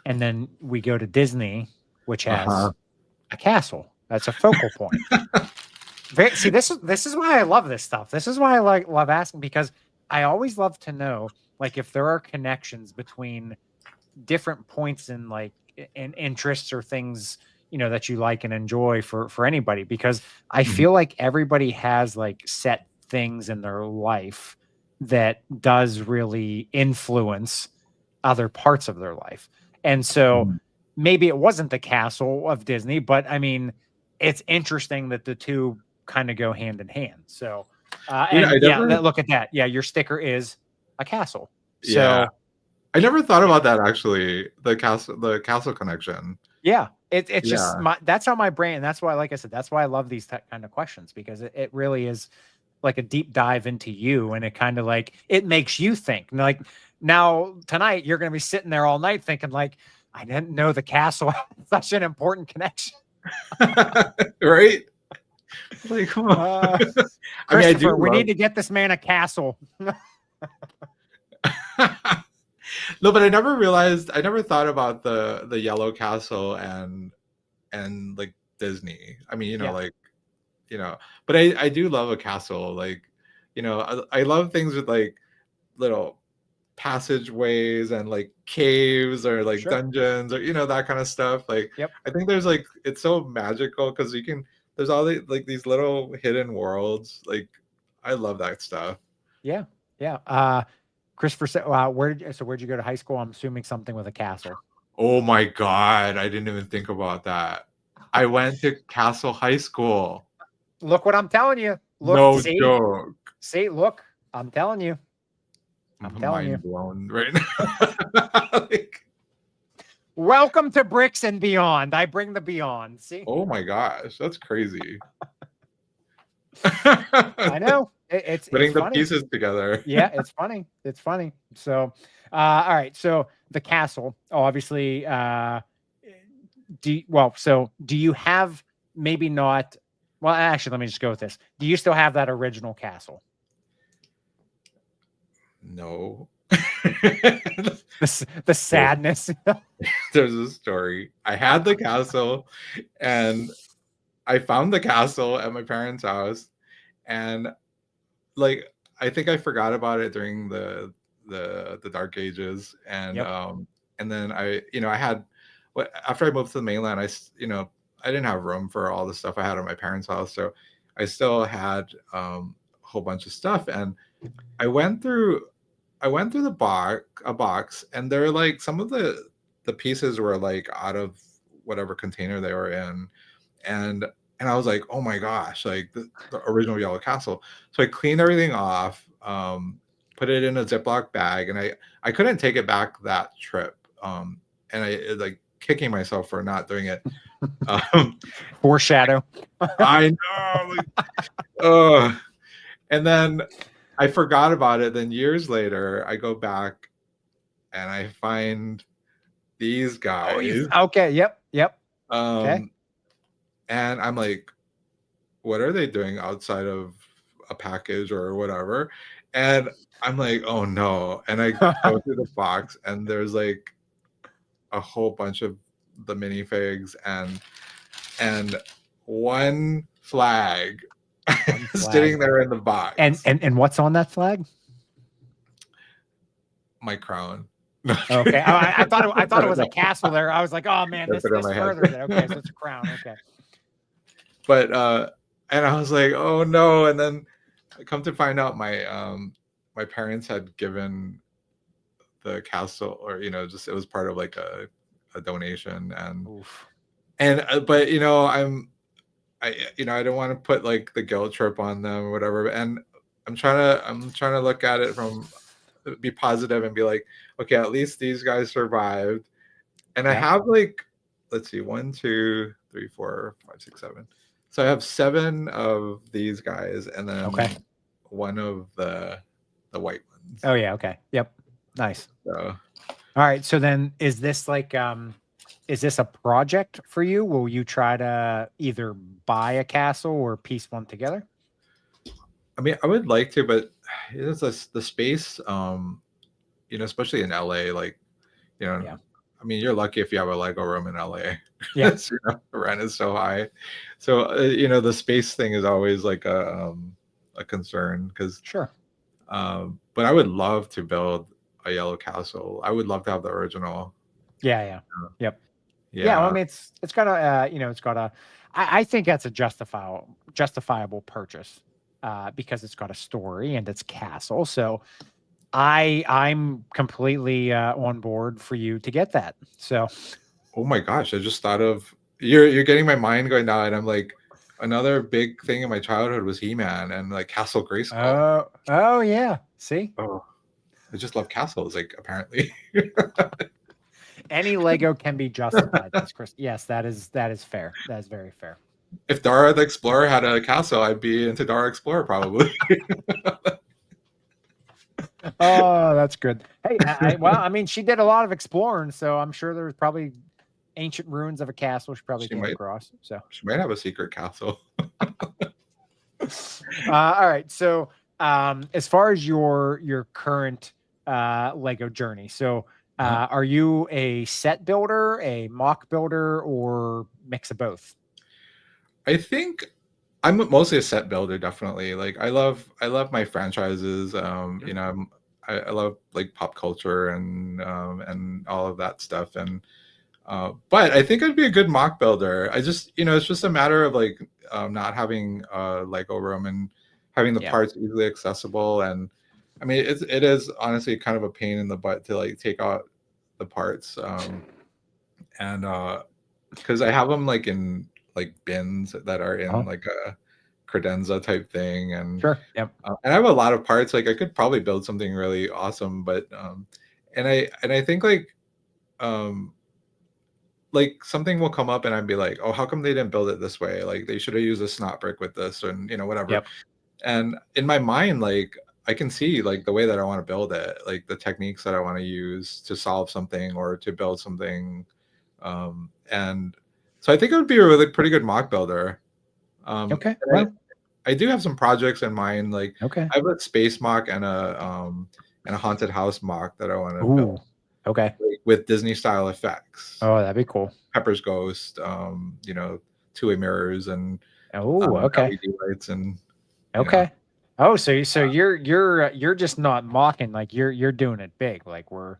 Speaker 1: and then we go to Disney, which has a castle. That's a focal point. See, this is why I love this stuff. This is why I love asking, because I always love to know, like, if there are connections between different points in like in interests or things, you know, that you like and enjoy for anybody, because I feel like everybody has like set things in their life that does really influence other parts of their life. And so maybe it wasn't the castle of Disney, but I mean, it's interesting that the two kind of go hand in hand. So look at that. Yeah, your sticker is a castle. So
Speaker 2: yeah. I never thought about that, actually. The castle connection.
Speaker 1: Yeah, it's just that's how my brain. That's why, like I said, that's why I love these kind of questions, because it really is like a deep dive into you, and it kind of like it makes you think. And like now tonight, you're going to be sitting there all night thinking, like, I didn't know the castle had such an important connection.
Speaker 2: Right? Like, come on.
Speaker 1: I mean, we need to get this man a castle.
Speaker 2: No, but I never thought about the yellow castle and like Disney. I mean, like, but I do love a castle. Like, I love things with like little passageways and like caves or like dungeons or that kind of stuff. Like, I think there's like, it's so magical because there's all like these little hidden worlds. Like, I love that stuff.
Speaker 1: Yeah. Christopher said, where'd you go to high school? I'm assuming something with a castle.
Speaker 2: Oh my God. I didn't even think about that. I went to Castle High School.
Speaker 1: Look what I'm telling you. Look,
Speaker 2: no joke.
Speaker 1: See, look, I'm telling you. I'm telling you.
Speaker 2: Blown right now.
Speaker 1: Welcome to Bricks and Beyond. I bring the beyond. See?
Speaker 2: Oh my gosh. That's crazy.
Speaker 1: I know. It's
Speaker 2: putting the
Speaker 1: funny.
Speaker 2: Pieces together.
Speaker 1: Yeah, it's funny. It's funny. So, all right. So the castle, obviously, do you have maybe not? Well, actually, let me just go with this. Do you still have that original castle?
Speaker 2: No.
Speaker 1: The sadness.
Speaker 2: There's a story. I had the castle, and I found the castle at my parents' house, and like, I think I forgot about it during the dark ages, and and then I had, after I moved to the mainland, I didn't have room for all the stuff I had at my parents' house, so I still had a whole bunch of stuff, and I went through a box, and there were like some of the pieces were like out of whatever container they were in, and I was like, oh my gosh, like the original yellow castle. So I cleaned everything off, put it in a Ziploc bag, and I couldn't take it back that trip. And I like kicking myself for not doing it.
Speaker 1: Foreshadow.
Speaker 2: I know. And then I forgot about it. Then years later, I go back and I find these guys.
Speaker 1: Okay. Yep.
Speaker 2: Okay. And I'm like, what are they doing outside of a package or whatever? And I'm like, oh no. And I go through the box, and there's like a whole bunch of the minifigs and one flag sitting there in the box.
Speaker 1: And what's on that flag?
Speaker 2: My crown.
Speaker 1: Okay. I thought it was a castle there. I was like, oh man, this furthers it. Okay, so it's a crown. Okay.
Speaker 2: But and I was like, oh no. And then I come to find out my parents had given the castle, or just it was part of like a donation, and but I don't want to put like the guilt trip on them or whatever, and I'm trying to look at it from, be positive and be like, okay, at least these guys survived. And I have like, let's see, 1, 2, 3, 4, 5, 6, 7. So I have 7 of these guys, and then one of the white ones.
Speaker 1: Oh yeah. Okay. Yep. Nice.
Speaker 2: So,
Speaker 1: all right. So then, is this like is this a project for you? Will you try to either buy a castle or piece one together?
Speaker 2: I mean, I would like to, but it's the space, especially in LA, like,
Speaker 1: Yeah.
Speaker 2: I mean, you're lucky if you have a Lego room in LA.
Speaker 1: Yeah.
Speaker 2: Rent is so high. So, the space thing is always like a concern because,
Speaker 1: Sure.
Speaker 2: but I would love to build a yellow castle. I would love to have the original.
Speaker 1: Yeah. Yeah. Yep. Yeah. Well, I
Speaker 2: Yeah.
Speaker 1: mean, it's got a, it's got a, I think that's a justifiable purchase, because it's got a story and it's castle. So I'm completely on board for you to get that. So,
Speaker 2: Oh my gosh, I just thought of you're getting my mind going now, and I'm like, another big thing in my childhood was He-Man and like Castle Grayskull.
Speaker 1: oh yeah. See,
Speaker 2: Oh, I just love castles, like apparently.
Speaker 1: any Lego can be justified. That's Chris. Yes, that is fair. That is very fair.
Speaker 2: If Dora the Explorer had a castle, I'd be into Dora Explorer probably.
Speaker 1: Oh, that's good. Hey, well, I mean, she did a lot of exploring, so I'm sure there's probably ancient ruins of a castle she probably came across. So
Speaker 2: she might have a secret castle.
Speaker 1: All right. So, as far as your current Lego journey, so are you a set builder, a mock builder, or mix of both?
Speaker 2: I think I'm mostly a set builder, definitely. Like I love my franchises. I love like pop culture and all of that stuff. And but I think I'd be a good mock builder. I just it's just a matter of like not having a Lego room and having the parts easily accessible. And I mean it is honestly kind of a pain in the butt to like take out the parts. And because I have them like in like bins that are in like a credenza type thing, and
Speaker 1: sure, yep.
Speaker 2: And I have a lot of parts. Like I could probably build something really awesome, but and I think like something will come up and I'd be like, oh, how come they didn't build it this way? Like they should have used a snot brick with this, and whatever.
Speaker 1: Yep.
Speaker 2: And in my mind, like I can see like the way that I want to build it, like the techniques that I want to use to solve something or to build something. And so I think it would be a really pretty good mock builder.
Speaker 1: Okay. Well,
Speaker 2: I do have some projects in mind. Like
Speaker 1: okay.
Speaker 2: I have a space mock and a haunted house mock that I want to build.
Speaker 1: Okay.
Speaker 2: Like, with Disney style effects.
Speaker 1: Oh, that'd be cool.
Speaker 2: Pepper's Ghost, two-way mirrors and
Speaker 1: okay.
Speaker 2: LED lights and
Speaker 1: okay. Oh, so you're just not mocking, like you're doing it big, like we're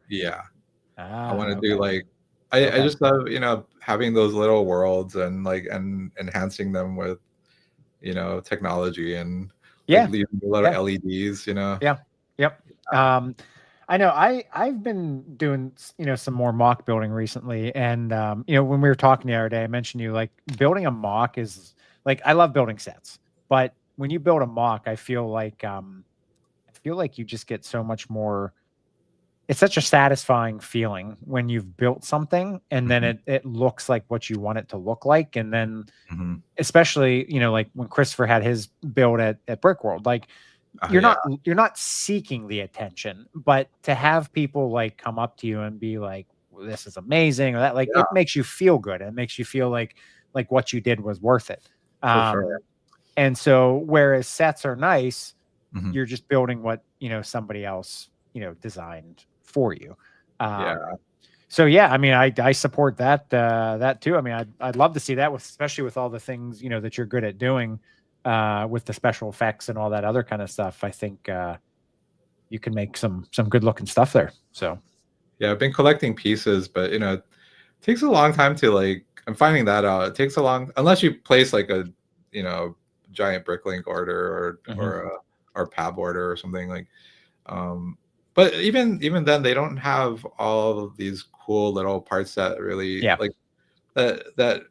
Speaker 2: I want to do like I just love having those little worlds and like and enhancing them with technology and like leaving a lot of LEDs.
Speaker 1: Yep. I know I've been doing some more mock building recently, and when we were talking the other day, I mentioned you like building a mock is like I love building sets, but when you build a mock, I feel like you just get so much more. It's such a satisfying feeling when you've built something and then it looks like what you want it to look like. And then especially, like when Christopher had his build at Brick World, like you're not seeking the attention, but to have people like come up to you and be like, well, this is amazing, or that, like it makes you feel good. It makes you feel like what you did was worth it.
Speaker 2: For sure.
Speaker 1: And so whereas sets are nice, you're just building what, somebody else, designed for you. So yeah, I mean, I support that too. I mean, I'd love to see that especially with all the things, that you're good at doing, with the special effects and all that other kind of stuff. I think, you can make some good looking stuff there. So
Speaker 2: yeah, I've been collecting pieces, but it takes a long time to like, I'm finding that out. It takes a long, unless you place like a, giant bricklink order or pab order or something like, but even then they don't have all of these cool little parts that really like that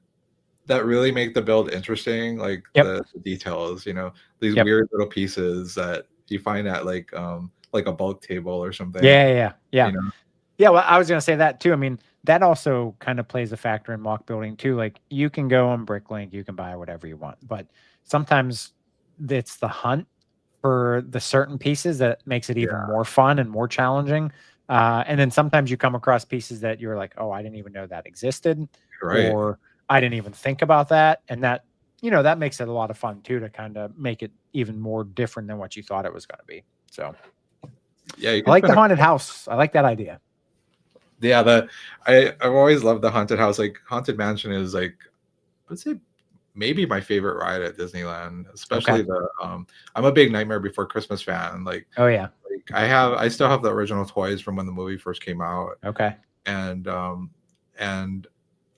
Speaker 2: really make the build interesting, like the details, these weird little pieces that you find at like a bulk table or something.
Speaker 1: Yeah. Well, I was gonna say that too. I mean, that also kind of plays a factor in mock building too. Like you can go on Bricklink, you can buy whatever you want, but sometimes it's the hunt for the certain pieces that makes it even more fun and more challenging. And then sometimes you come across pieces that you're like, oh, I didn't even know that existed,
Speaker 2: Right.
Speaker 1: or I didn't even think about that. And that, that makes it a lot of fun too, to kind of make it even more different than what you thought it was going to be. So
Speaker 2: Yeah, you
Speaker 1: I
Speaker 2: can
Speaker 1: like
Speaker 2: spend
Speaker 1: the haunted house. I like that idea.
Speaker 2: Yeah, I've always loved the haunted house. Like Haunted Mansion is like, let's say maybe my favorite ride at Disneyland, especially
Speaker 1: Okay.
Speaker 2: the I'm a big Nightmare Before Christmas fan.
Speaker 1: Oh yeah.
Speaker 2: Like I still have the original toys from when the movie first came out.
Speaker 1: Okay.
Speaker 2: And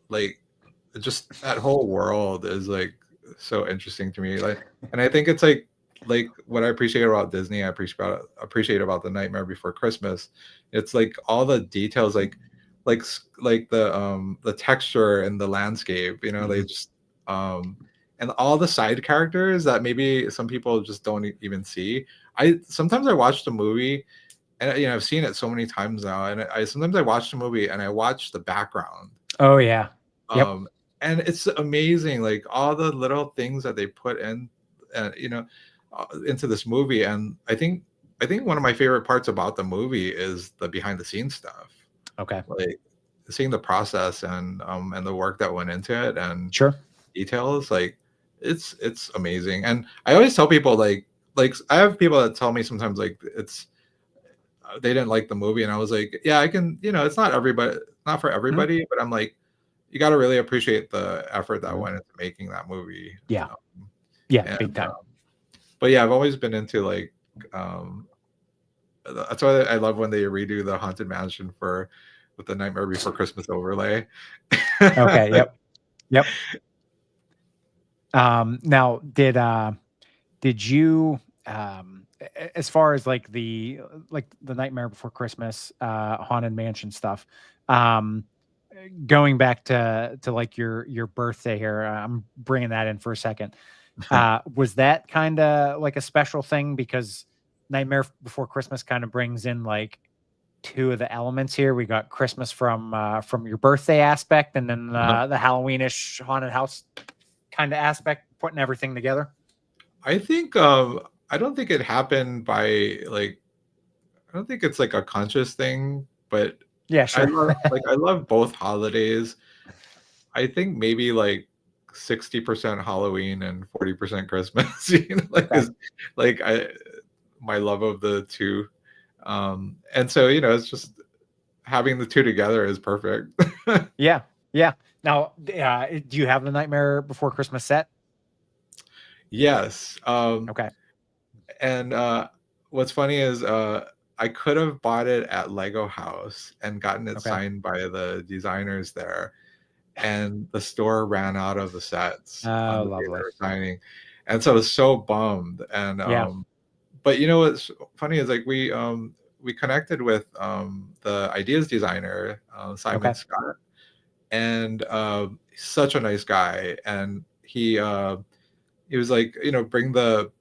Speaker 2: like just that whole world is like so interesting to me. Like, and I think it's like what I appreciate about Disney, I appreciate about the Nightmare Before Christmas. It's like all the details, like like the texture and the landscape. They just and all the side characters that maybe some people just don't even see. I sometimes I watch the movie, and I've seen it so many times now, and I sometimes I watch the movie and I watch the background.
Speaker 1: Oh yeah. Yep.
Speaker 2: And it's amazing, like all the little things that they put in, into this movie. And I think one of my favorite parts about the movie is the behind the scenes stuff.
Speaker 1: Okay.
Speaker 2: Like seeing the process and the work that went into it and
Speaker 1: Sure.
Speaker 2: details. Like it's amazing. And I always tell people like I have people that tell me sometimes like it's they didn't like the movie, and I was like, yeah, I can, it's not everybody, not for everybody, but I'm like, you got to really appreciate the effort that went into making that movie.
Speaker 1: Yeah. Yeah.
Speaker 2: And
Speaker 1: Big time.
Speaker 2: but yeah, I've always been into like that's why I love when they redo the Haunted Mansion with the Nightmare Before Christmas overlay.
Speaker 1: Okay. Yep. Now did you as far as like the Nightmare Before Christmas Haunted Mansion stuff, going back to like your birthday here, I'm bringing that in for a second. Was that kind of like a special thing, because Nightmare Before Christmas kind of brings in like two of the elements here. We got Christmas from your birthday aspect, and then the Halloweenish haunted house kind of aspect, putting everything together.
Speaker 2: I think I don't think it happened by like, I don't think it's like a conscious thing, but
Speaker 1: Yeah, sure.
Speaker 2: I love both holidays. I think maybe like 60% Halloween and 40% Christmas. Like
Speaker 1: Okay.
Speaker 2: is like my love of the two. And so it's just having the two together is perfect.
Speaker 1: Yeah. Now, do you have the Nightmare Before Christmas set?
Speaker 2: Yes.
Speaker 1: Okay.
Speaker 2: And what's funny is I could have bought it at Lego House and gotten it
Speaker 1: Okay.
Speaker 2: signed by the designers there, and the store ran out of the sets on
Speaker 1: Oh,
Speaker 2: the day they
Speaker 1: lovely.
Speaker 2: were signing, and so I was so bummed. And
Speaker 1: Yeah.
Speaker 2: but what's funny is like we connected with the ideas designer, Simon
Speaker 1: Okay.
Speaker 2: Scott, and he's such a nice guy. And he was like, bring the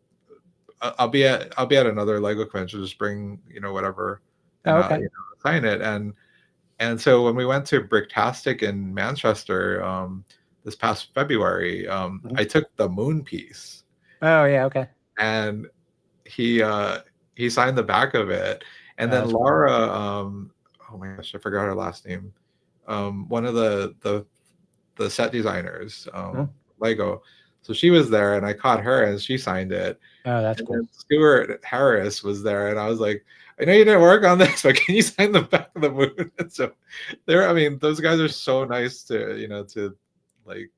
Speaker 2: I'll be at another Lego convention, just bring whatever, and
Speaker 1: Oh, okay.
Speaker 2: sign it. And so when we went to Bricktastic in Manchester this past February, I took the moon piece,
Speaker 1: Oh, yeah. Okay.
Speaker 2: and he signed the back of it. And then
Speaker 1: That's cool.
Speaker 2: Laura, oh my gosh, I forgot her last name. One of the set designers, Lego. So she was there, and I caught her, and she signed it.
Speaker 1: Oh, that's
Speaker 2: And
Speaker 1: cool.
Speaker 2: then Stuart Harris was there, and I was like, I know you didn't work on this, but can you sign the back of the moon? And so I mean, those guys are so nice to like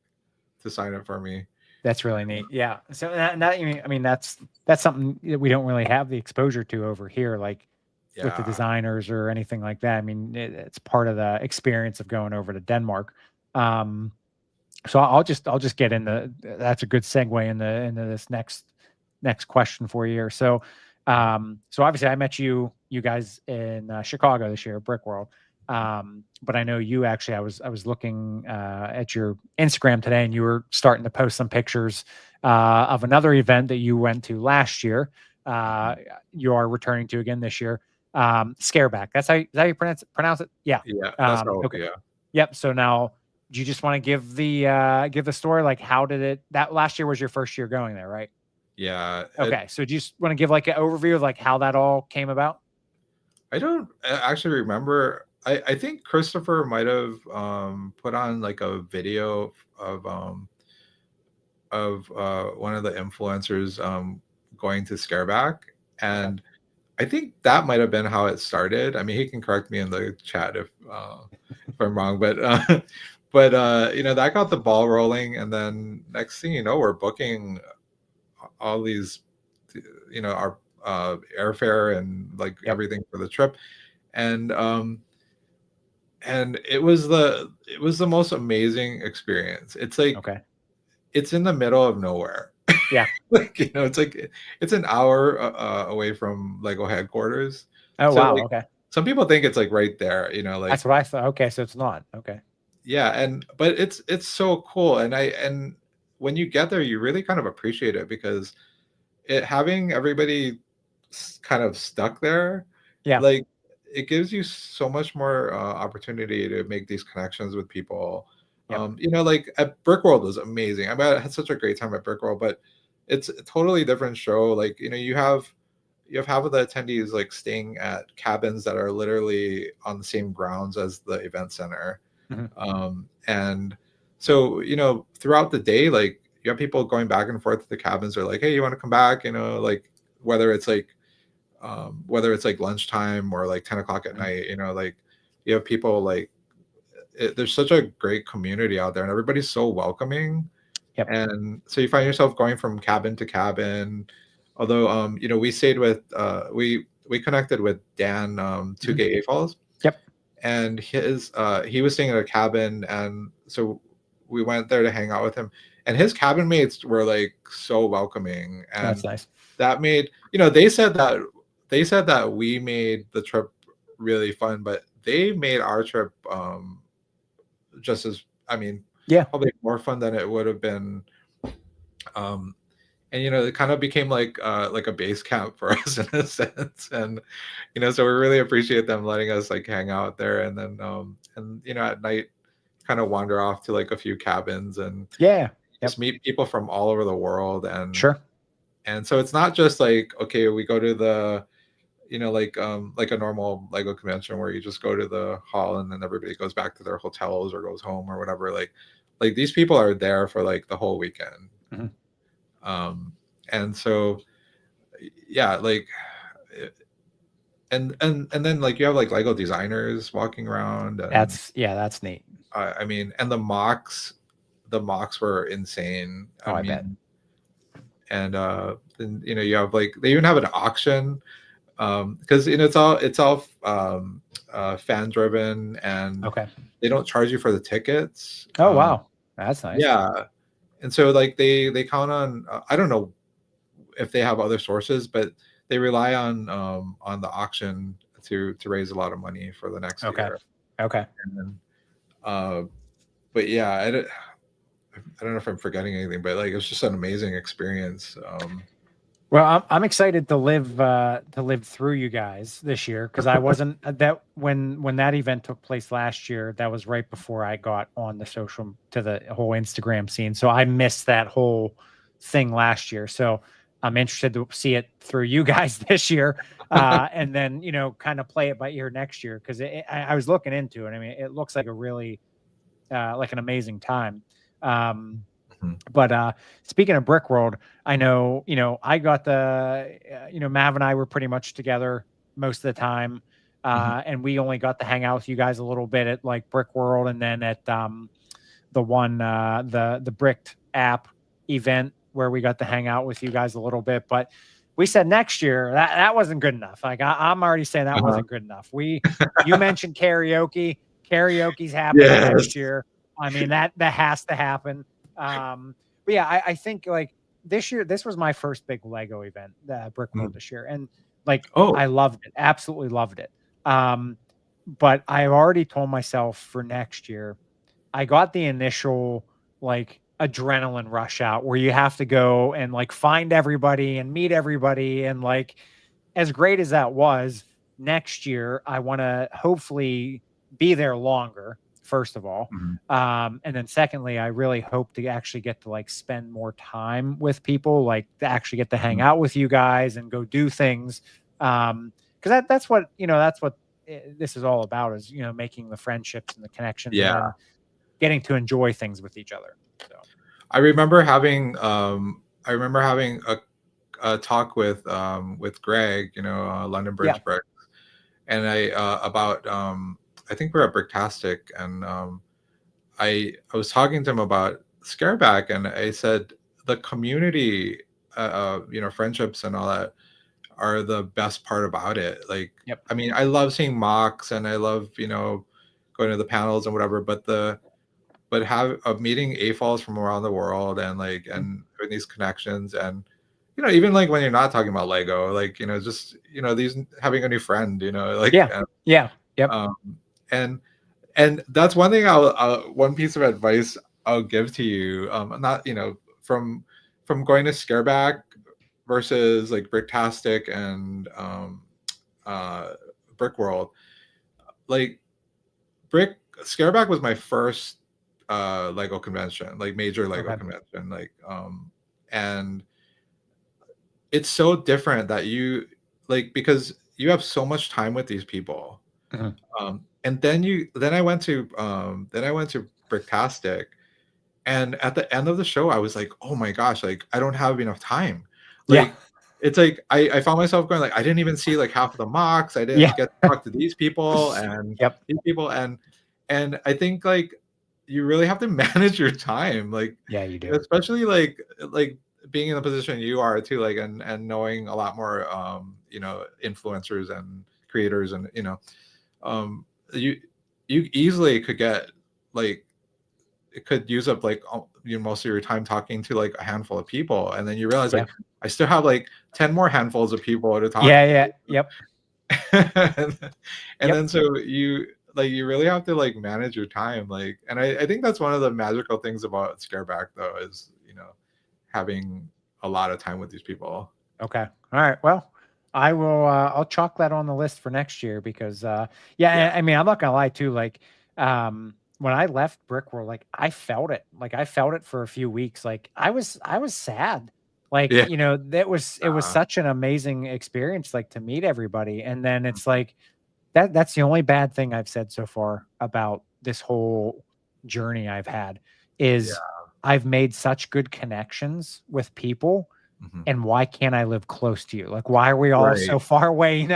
Speaker 2: to sign it for me.
Speaker 1: That's really neat. Yeah. So I mean, that's something that we don't really have the exposure to over here, like with the
Speaker 2: Yeah.
Speaker 1: designers or anything like that. I mean, it's part of the experience of going over to Denmark. So I'll just get into, that's a good segue into this next question for you here. So so obviously I met you guys in Chicago this year at Brick World. But I know you actually, I was looking at your Instagram today, and you were starting to post some pictures of another event that you went to last year. You are returning to again this year. Scareback. Is that how you pronounce it? Yeah.
Speaker 2: Yeah, that's how.
Speaker 1: Okay.
Speaker 2: Yeah.
Speaker 1: Yep. So now, do you just want to give the story? Like, how did it, that last year was your first year going there, right?
Speaker 2: Yeah.
Speaker 1: Okay. So do you just want to give like an overview of like how that all came about?
Speaker 2: I don't actually remember. I think Christopher might have put on like a video of one of the influencers going to Scareback,
Speaker 1: Okay.
Speaker 2: and I think that might have been how it started. I mean, he can correct me in the chat if I'm wrong, but you know, that got the ball rolling, and then next thing you know, we're booking all these, you know, our airfare and like
Speaker 1: Yep.
Speaker 2: everything for the trip, and it was the most amazing experience. It's like
Speaker 1: Okay.
Speaker 2: it's in the middle of nowhere.
Speaker 1: Yeah.
Speaker 2: Like, you know, it's like it's an hour away from Lego headquarters.
Speaker 1: Oh,
Speaker 2: So
Speaker 1: wow.
Speaker 2: like
Speaker 1: Okay.
Speaker 2: some people think it's like right there, you know, like
Speaker 1: That's what I thought. Okay. So it's not. Okay.
Speaker 2: yeah, and but it's so cool, and when you get there, you really kind of appreciate it because it having everybody kind of stuck there,
Speaker 1: Yeah.
Speaker 2: like it gives you so much more opportunity to make these connections with people.
Speaker 1: Yep.
Speaker 2: You know, like at Brickworld was amazing. I mean, I had such a great time at Brickworld, but it's a totally different show. Like, you know, you have half of the attendees like staying at cabins that are literally on the same grounds as the event center.
Speaker 1: Mhm.
Speaker 2: And so, you know, throughout the day, like you have people going back and forth to the cabins or like, hey, you want to come back? You know, like whether it's like lunchtime or like 10 o'clock at
Speaker 1: Mhm.
Speaker 2: night, you know, like you have people like there's such a great community out there and everybody's so welcoming.
Speaker 1: Yep.
Speaker 2: And so you find yourself going from cabin to cabin. Although you know, we stayed with we connected with Dan
Speaker 1: Mhm.
Speaker 2: 2K Falls,
Speaker 1: Yep.
Speaker 2: and he was staying in a cabin, and so we went there to hang out with him, and his cabin mates were like so welcoming,
Speaker 1: That's
Speaker 2: and
Speaker 1: nice.
Speaker 2: that made, you know, they said that we made the trip really fun, but they made our trip just as, I mean,
Speaker 1: Yeah.
Speaker 2: probably more fun than it would have been. um and you know, it kind of became like a base camp for us in a sense, and you know, so we really appreciate them letting us like hang out there, and then and you know, at night kind of wander off to like a few cabins and
Speaker 1: Yeah.
Speaker 2: just
Speaker 1: Yep.
Speaker 2: meet people from all over the world.
Speaker 1: Sure.
Speaker 2: And so it's not just like, okay, we go to the, you know, like a normal Lego convention where you just go to the hall and then everybody goes back to their hotels or goes home or whatever. Like these people are there for like the whole weekend.
Speaker 1: Mhm.
Speaker 2: um and so yeah, like and then like you have like Lego designers walking around, and
Speaker 1: That's neat.
Speaker 2: I mean, and the mocks were insane. I
Speaker 1: Oh, I bet.
Speaker 2: mean, and then you know, you have like they even have an auction, because you know, it's all fan driven, and
Speaker 1: Okay.
Speaker 2: they don't charge you for the tickets.
Speaker 1: Oh, wow. That's nice.
Speaker 2: Yeah, and so like they count on, I don't know if they have other sources, but they rely on the auction to raise a lot of money for the next
Speaker 1: Okay.
Speaker 2: year.
Speaker 1: Okay.
Speaker 2: And then, uh, but yeah, I don't know if I'm forgetting anything, but like it's just an amazing experience.
Speaker 1: Well, I'm excited to live through you guys this year because I wasn't that when that event took place last year. That was right before I got on the whole Instagram scene, so I missed that whole thing last year. So I'm interested to see it through you guys this year, and then you know, kind of play it by ear next year because I was looking into it. I mean, it looks like a really like an amazing time. Um,
Speaker 2: Mhm.
Speaker 1: but speaking of Brick World, I know, you know, I got you know, Mav and I were pretty much together most of the time.
Speaker 2: Mhm.
Speaker 1: And we only got to hang out with you guys a little bit at like Brick World and then at the one, the Bricked app event where we got to hang out with you guys a little bit. But we said next year that wasn't good enough. Like I'm already saying that
Speaker 2: Uh-huh.
Speaker 1: wasn't good enough. You mentioned karaoke. Karaoke's happening
Speaker 2: Yes.
Speaker 1: next year. I mean, that has to happen. But yeah, I think like this year, this was my first big Lego event, Brick World
Speaker 2: Mm.
Speaker 1: this year, and like
Speaker 2: Oh.
Speaker 1: I loved it, absolutely loved it. But I've already told myself for next year, I got the initial like adrenaline rush out where you have to go and like find everybody and meet everybody and like as great as that was, next year I want to hopefully be there longer, first of all.
Speaker 2: Mhm.
Speaker 1: And then secondly, I really hope to actually get to like spend more time with people, like to actually get to hang
Speaker 2: Mhm.
Speaker 1: out with you guys and go do things. because that's what that's what this is all about, is making the friendships and the connections, and
Speaker 2: Yeah.
Speaker 1: then getting to enjoy things with each other. So
Speaker 2: I remember having a talk with Greg, London Bridge Brick, and about I think we're at Bricktastic, and I was talking to him about Scareback, and I said the community, friendships and all that are the best part about it. Like, I mean, I love seeing mocks, and I love going to the panels and whatever, but have of meeting AFOLs from around the world, and like and these connections, and even like when you're not talking about Lego, like just these having a new friend, like and that's one thing one piece of advice I'll give to you, not from going to Scareback versus like Bricktastic and Brick World. Like Scareback was my first Lego convention, like major Lego convention, like and it's so different that you like, because you have so much time with these people. And then I went to Bricktastic, and at the end of the show I was like, oh my gosh, like I don't have enough time. Like it's like I found myself going like, I didn't even see like half of the mocks. I didn't get to talk to these people and these people, and I think like you really have to manage your time, like
Speaker 1: you do,
Speaker 2: especially like being in the position you are too, like and knowing a lot more influencers and creators, and you easily could get like, it could use up like most of your time talking to like a handful of people, and then you realize like I still have like 10 more handfuls of people to talk to. And then so you really have to like manage your time, like, and I think that's one of the magical things about Scareback though, is having a lot of time with these people.
Speaker 1: Okay, all right, well, I will I'll chalk that on the list for next year, because I mean, I'm not gonna lie too, like when I left Brickworld, like I felt it for a few weeks. Like I was sad, like it was such an amazing experience, like to meet everybody. And then it's like that's the only bad thing I've said so far about this whole journey I've had, is I've made such good connections with people. And why can't I live close to you? Like, why are we all so far away?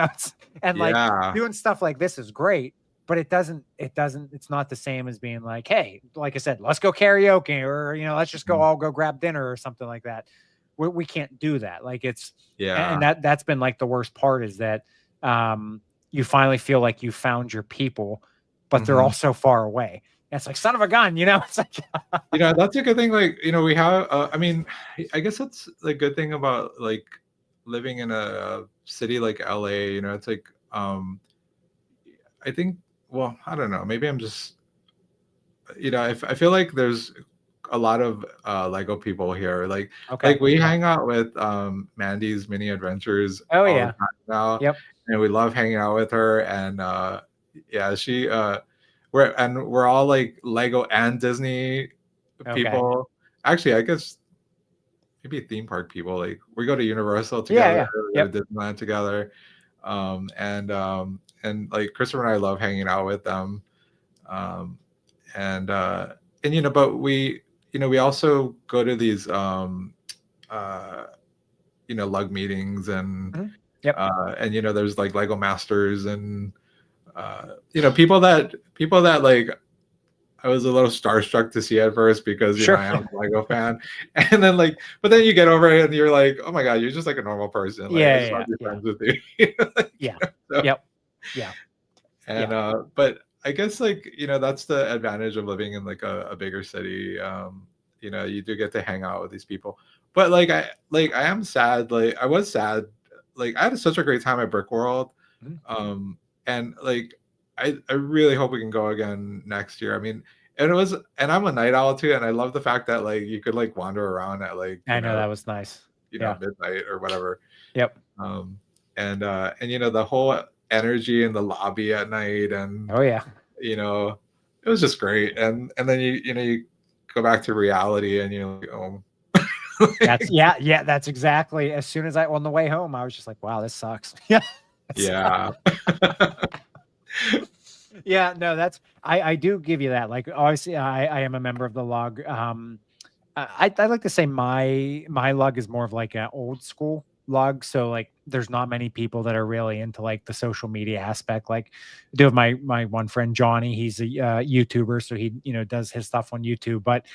Speaker 1: And like doing stuff like this is great, but it's not the same as being like, hey, like I said, let's go karaoke, or let's just all go grab dinner or something like that. We can't do that. Like and that's been like the worst part, is that you finally feel like you found your people, but they're all so far away. And it's like, son of a gun, it's like
Speaker 2: that's a good thing. Like, we have I mean, I guess that's the good thing about like living in a city like LA. It's like I think, well, I don't know, maybe I'm just I feel like there's a lot of Lego people here, like we hang out with Mandy's Mini Adventures all the time now, and we love hanging out with her, and she we're all like Lego and Disney people. Actually, I guess maybe theme park people. Like we go to Universal together, we go to Disneyland together, and like Christopher and I love hanging out with them, and but we we also go to these lug meetings, and and there's like Lego Masters, and people that like I was a little starstruck to see at first, because I am a Lego fan, and then like, but then you get over it and you're like, oh my god, you're just like a normal person. Like, I just want to be friends with you. And but I guess like that's the advantage of living in like a bigger city. You do get to hang out with these people, but like I am sad. Like I was sad. Like I had such a great time at Brick World, and like I really hope we can go again next year. I mean, and I'm a night owl too, and I love the fact that like you could like wander around at like
Speaker 1: I know that was nice.
Speaker 2: Midnight or whatever.
Speaker 1: And
Speaker 2: the whole energy in the lobby at night, and it was just great. And then you go back to reality, and you're like, oh.
Speaker 1: That's exactly, as soon as on the way home, I was just like, wow, this sucks.
Speaker 2: Yeah.
Speaker 1: Yeah, no, that's I do give you that. Like obviously I am a member of the lug. I like to say my lug is more of like an old school lug. So like there's not many people that are really into like the social media aspect. Like I do have my one friend Johnny, he's a YouTuber, so he does his stuff on YouTube. But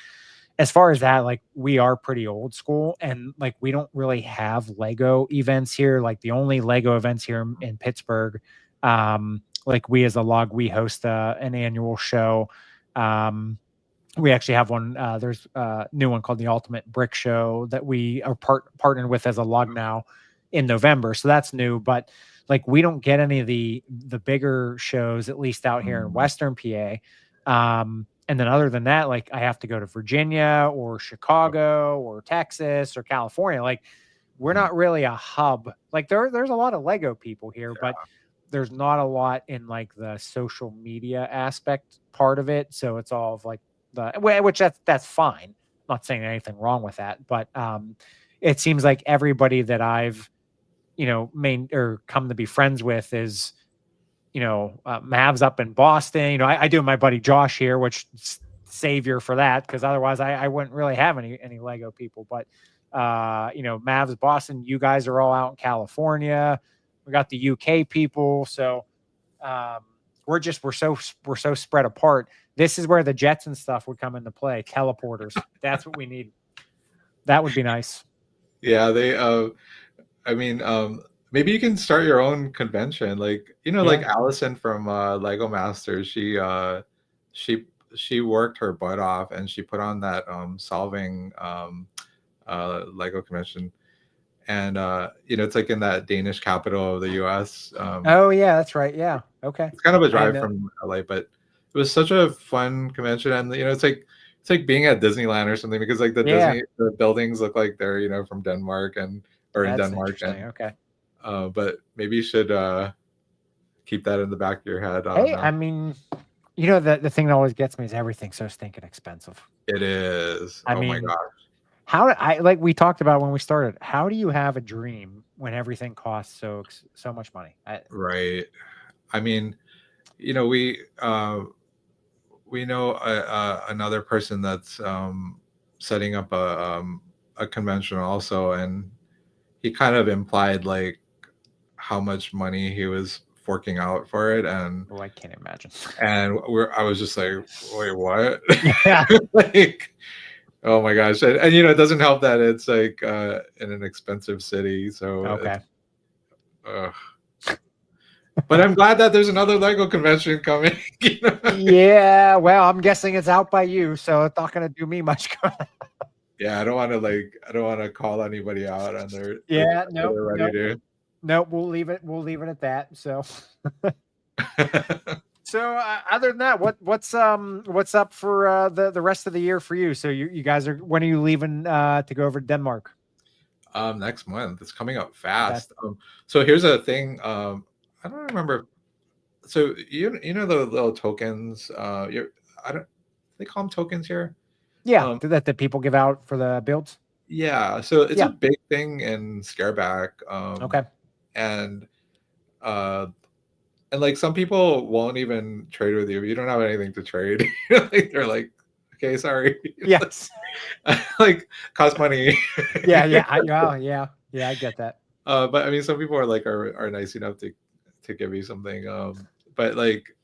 Speaker 1: as far as that, like we are pretty old school, and like we don't really have Lego events here. Like the only Lego events here in Pittsburgh, like we as a log, we host an annual show. Um, we actually have one. There's a new one called the Ultimate Brick Show that we are partnered with as a log now in November. So that's new. But like we don't get any of the bigger shows, at least out here in Western PA. And then other than that, like I have to go to Virginia or Chicago or Texas or California. Like we're not really a hub. Like there's a lot of Lego people here, but there's not a lot in like the social media aspect part of it. So it's all of like which that's fine. I'm not saying anything wrong with that, but it seems like everybody that I've come to be friends with is Mavs up in Boston. I do my buddy Josh here, which savior for that, because otherwise I wouldn't really have any Lego people. But Mavs Boston, you guys are all out in California. We got the UK people, so we're so spread apart. This is where the Jetson stuff would come into play. Teleporters. That's what we need. That would be nice.
Speaker 2: Yeah, I mean, maybe you can start your own convention. Like, like Allison from Lego Masters, she worked her butt off and she put on that solving Lego convention. And it's like in that Danish capital of the US.
Speaker 1: Oh yeah, that's right. Yeah. Okay.
Speaker 2: It's kind of a drive from LA, but it was such a fun convention. And it's like being at Disneyland or something, because like the buildings look like they're from Denmark or in Denmark. And,
Speaker 1: okay.
Speaker 2: But maybe you should keep that in the back of your head.
Speaker 1: I mean, the thing that always gets me is everything's so stinking expensive.
Speaker 2: It is. Oh my gosh.
Speaker 1: How like we talked about when we started, how do you have a dream when everything costs so much money?
Speaker 2: Right. I mean, we know another person that's setting up a convention also, and he kind of implied like how much money he was forking out for it, and
Speaker 1: I can't imagine.
Speaker 2: And I was just like, wait, what?
Speaker 1: Yeah.
Speaker 2: Like, oh my gosh. And it doesn't help that it's like in an expensive city. So
Speaker 1: okay.
Speaker 2: But I'm glad that there's another Lego convention coming.
Speaker 1: Yeah, well, I'm guessing it's out by you, so it's not going to do me much good.
Speaker 2: Yeah, I don't want to call anybody out on their.
Speaker 1: Yeah, no, we'll leave it at that. So. So other than that, what's up for the rest of the year for you? So you guys when are you leaving to go over to Denmark?
Speaker 2: Next month. It's coming up fast. So here's a thing. I don't remember. So the little tokens. They call them tokens here.
Speaker 1: Yeah, that people give out for the builds.
Speaker 2: Yeah, so it's a big thing in Scareback.
Speaker 1: Okay.
Speaker 2: And like some people won't even trade with you. You don't have anything to trade. Like, they're like, okay, sorry.
Speaker 1: Yes.
Speaker 2: Like cost money.
Speaker 1: Yeah. I get that.
Speaker 2: But I mean, some people are nice enough to give you something. But like,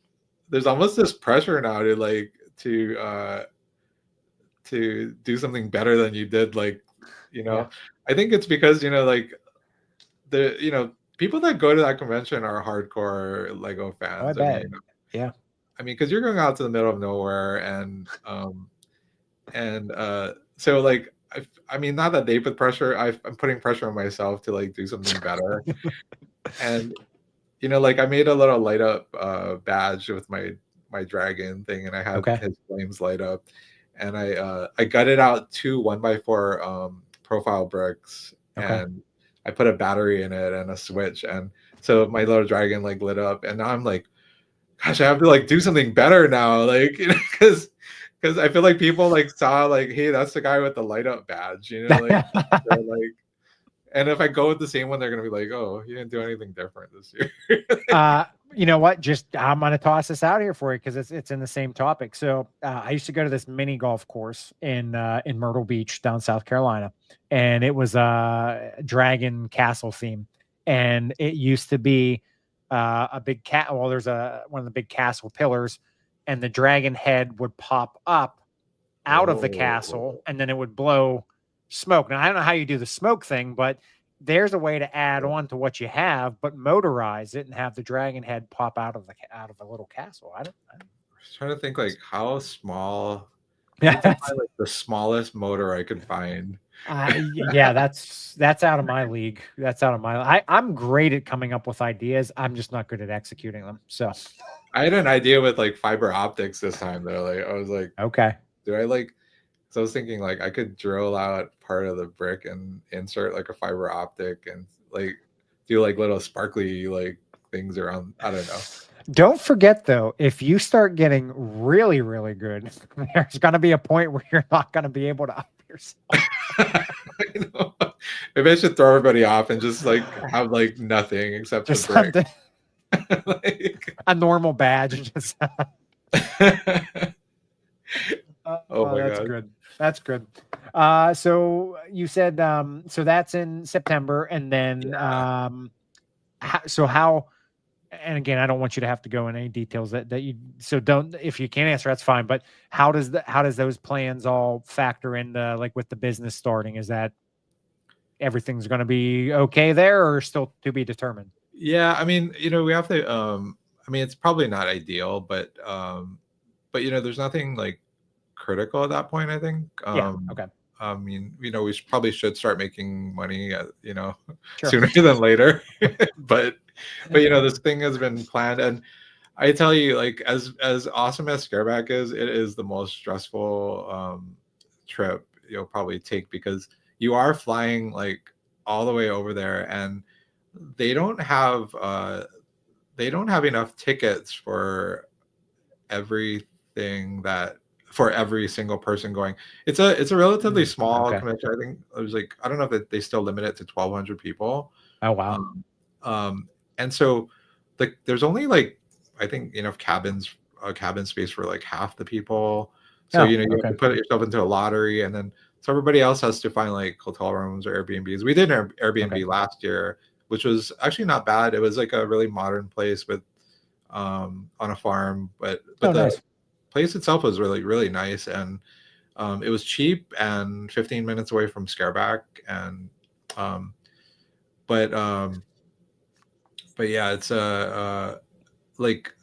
Speaker 2: there's almost this pressure now to do something better than you did. Like, I think it's because people that go to that convention are hardcore Lego fans.
Speaker 1: Oh, I bet.
Speaker 2: Yeah. I mean, because you're going out to the middle of nowhere, and so like, I mean, not that they put pressure. I'm putting pressure on myself to like do something better. And like I made a little light up badge with my dragon thing, and I had his flames light up, and I gutted out 2 1x4 profile bricks, and I put a battery in it and a switch, and so my little dragon like lit up, and now I'm like, gosh, I have to like do something better now, like, because I feel like people like saw like, hey, that's the guy with the light up badge, like, And if I go with the same one, they're gonna be like, "Oh, you didn't do anything different this year."
Speaker 1: You know what? Just I'm gonna toss this out here for you because it's in the same topic. So I used to go to this mini golf course in Myrtle Beach down South Carolina, and it was a dragon castle theme, and it used to be a big cat. Well, there's one of the big castle pillars, and the dragon head would pop up out of the castle, and then it would blow smoke. Now I don't know how you do the smoke thing, but there's a way to add on to what you have, but motorize it and have the dragon head pop out of a little castle. I
Speaker 2: was trying to think like how small. I need to find like the smallest motor I could find.
Speaker 1: Yeah, that's out of my league. That's out of my. I'm great at coming up with ideas. I'm just not good at executing them. So
Speaker 2: I had an idea with like fiber optics this time though. Like I was like,
Speaker 1: okay,
Speaker 2: do I like? So I was thinking like I could drill out part of the brick and insert like a fiber optic and like do like little sparkly like things around. I don't know.
Speaker 1: Don't forget though, if you start getting really, really good, there's going to be a point where you're not going to be able to up yourself.
Speaker 2: I know. Maybe I should throw everybody off and just like have like nothing except just the brick.
Speaker 1: Like, a normal badge. Just
Speaker 2: oh my
Speaker 1: that's
Speaker 2: God.
Speaker 1: good. That's good. So you said so that's in September, and then how and again, I don't want you to have to go in any details that you so don't, if you can't answer, that's fine. But how does those plans all factor into like with the business starting? Is that everything's going to be okay there, or still to be determined?
Speaker 2: Yeah, I mean, we have to I mean, it's probably not ideal, but there's nothing like critical at that point, I think.
Speaker 1: Yeah. Okay.
Speaker 2: I mean, we probably should start making money,
Speaker 1: Sure.
Speaker 2: sooner than later. but this thing has been planned, and I tell you, like, as awesome as Scareback is, it is the most stressful trip you'll probably take, because you are flying like all the way over there, and they don't have enough tickets for everything for every single person going. It's a relatively small convention. I think it was like, I don't know if they still limit it to 1,200 people.
Speaker 1: Oh wow.
Speaker 2: And so like there's only like, I think, enough cabin space for like half the people. So you have to put yourself into a lottery, and then so everybody else has to find like hotel rooms or Airbnbs. We did an Airbnb last year, which was actually not bad. It was like a really modern place with on a farm, but the place itself was really, really nice, and it was cheap and 15 minutes away from Scareback, and but yeah, it's like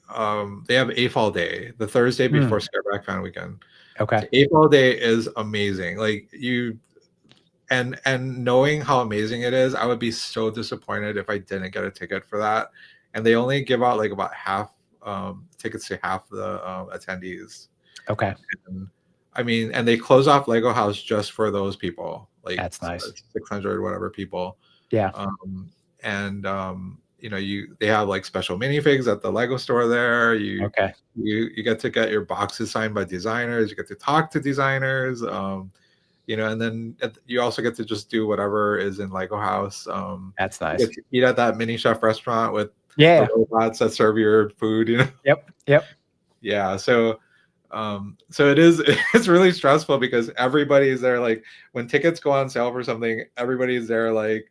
Speaker 2: they have AFOL Day, the Thursday before Scareback Fan Weekend.
Speaker 1: Okay.
Speaker 2: AFOL Day is amazing. Like and knowing how amazing it is, I would be so disappointed if I didn't get a ticket for that. And they only give out like about half tickets to half the attendees.
Speaker 1: Okay.
Speaker 2: And, I mean, and they close off Lego House just for those people. Like
Speaker 1: that's nice.
Speaker 2: 600 whatever people.
Speaker 1: Yeah.
Speaker 2: They have like special minifigs at the Lego store there. You get to get your boxes signed by designers. You get to talk to designers. And then you also get to just do whatever is in Lego House.
Speaker 1: That's nice.
Speaker 2: You get to eat at that mini chef restaurant with the robots that serve your food.
Speaker 1: Yep.
Speaker 2: Yeah. So it's really stressful because everybody's there. Like when tickets go on sale for something, everybody's there like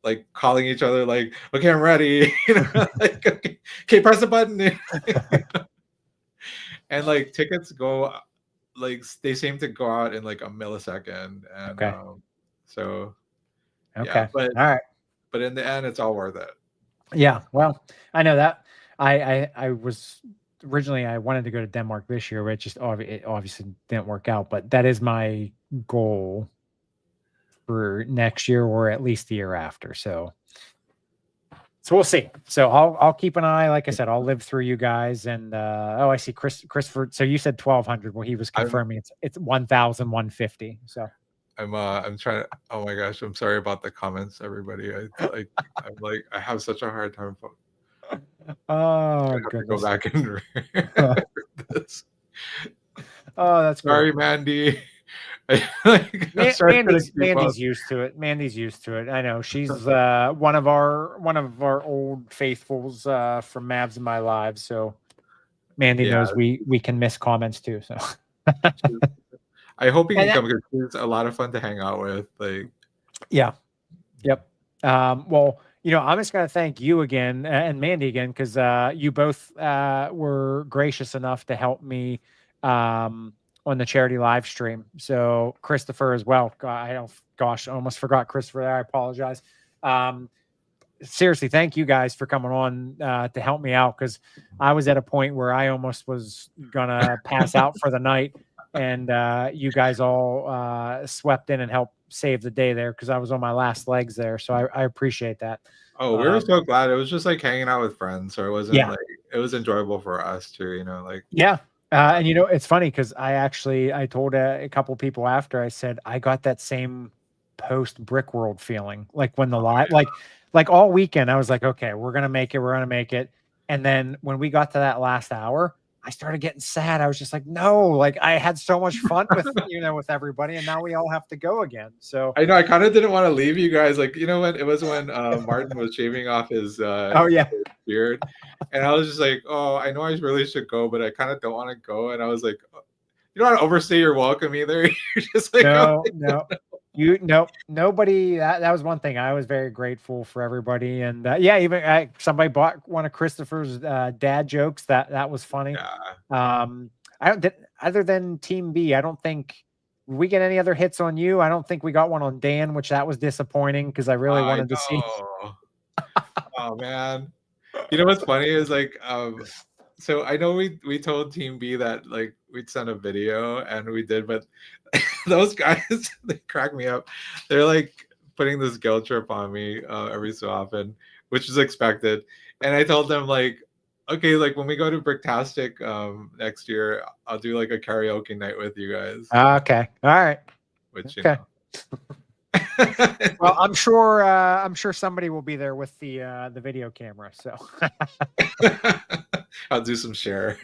Speaker 2: like calling each other like, okay, I'm ready. Like, okay, press the button. And like tickets go, like they seem to go out in like a millisecond. And yeah, but
Speaker 1: all right.
Speaker 2: But in the end, it's all worth it.
Speaker 1: Yeah, well, I know that. I was originally, I wanted to go to Denmark this year, but it obviously didn't work out. But that is my goal for next year, or at least the year after. So we'll see. So I'll keep an eye. Like I said, I'll live through you guys. And I see Christopher. So you said 1,200. Well, he was confirming it's 1,150. So.
Speaker 2: I'm trying to, oh my gosh, I'm sorry about the comments, everybody. I have such a hard time.
Speaker 1: Oh,
Speaker 2: to go back and this.
Speaker 1: Oh, that's
Speaker 2: sorry,
Speaker 1: cool.
Speaker 2: Mandy.
Speaker 1: Mandy's used to it. Mandy's used to it. I know she's one of our old faithfuls from Mavs in My Lives. So Mandy knows we can miss comments too. So
Speaker 2: I hope you can come because she's a lot of fun to hang out with. Like,
Speaker 1: yeah, yep. Well, I'm just gonna thank you again and Mandy again because you both were gracious enough to help me on the charity live stream. So Christopher as well. I almost forgot Christopher there. I apologize. Seriously, thank you guys for coming on to help me out because I was at a point where I almost was gonna pass out for the night, and you guys all swept in and helped save the day there because I was on my last legs there. So I appreciate that.
Speaker 2: Oh, we were so glad. It was just like hanging out with friends, so it wasn't like it was enjoyable for us too.
Speaker 1: And it's funny because I told a couple people after I said I got that same post Brick World feeling like when the live like all weekend I was like, okay, we're gonna make it, and then when we got to that last hour, I started getting sad. I was just like, no, like I had so much fun with with everybody, and now we all have to go again. So
Speaker 2: I know I kind of didn't want to leave you guys. Like when it was when Martin was shaving off his his beard, and I was just like, oh, I know I really should go, but I kind of don't want to go. And I was like, you don't want to overstay your welcome either. You're just like,
Speaker 1: nobody. That was one thing. I was very grateful for everybody, and even somebody bought one of Christopher's dad jokes. That was funny. Other than Team B, I don't think we get any other hits on you. I don't think we got one on Dan, which that was disappointing because I really wanted to see.
Speaker 2: Oh man, what's funny is like, so I know we told Team B that like we'd send a video, and we did, but those guys they crack me up. They're like putting this guilt trip on me every so often, which is expected. And I told them like, okay, like when we go to Bricktastic next year, I'll do like a karaoke night with you guys.
Speaker 1: Okay, all right.
Speaker 2: Which
Speaker 1: well, I'm sure somebody will be there with the video camera. So
Speaker 2: I'll do some share.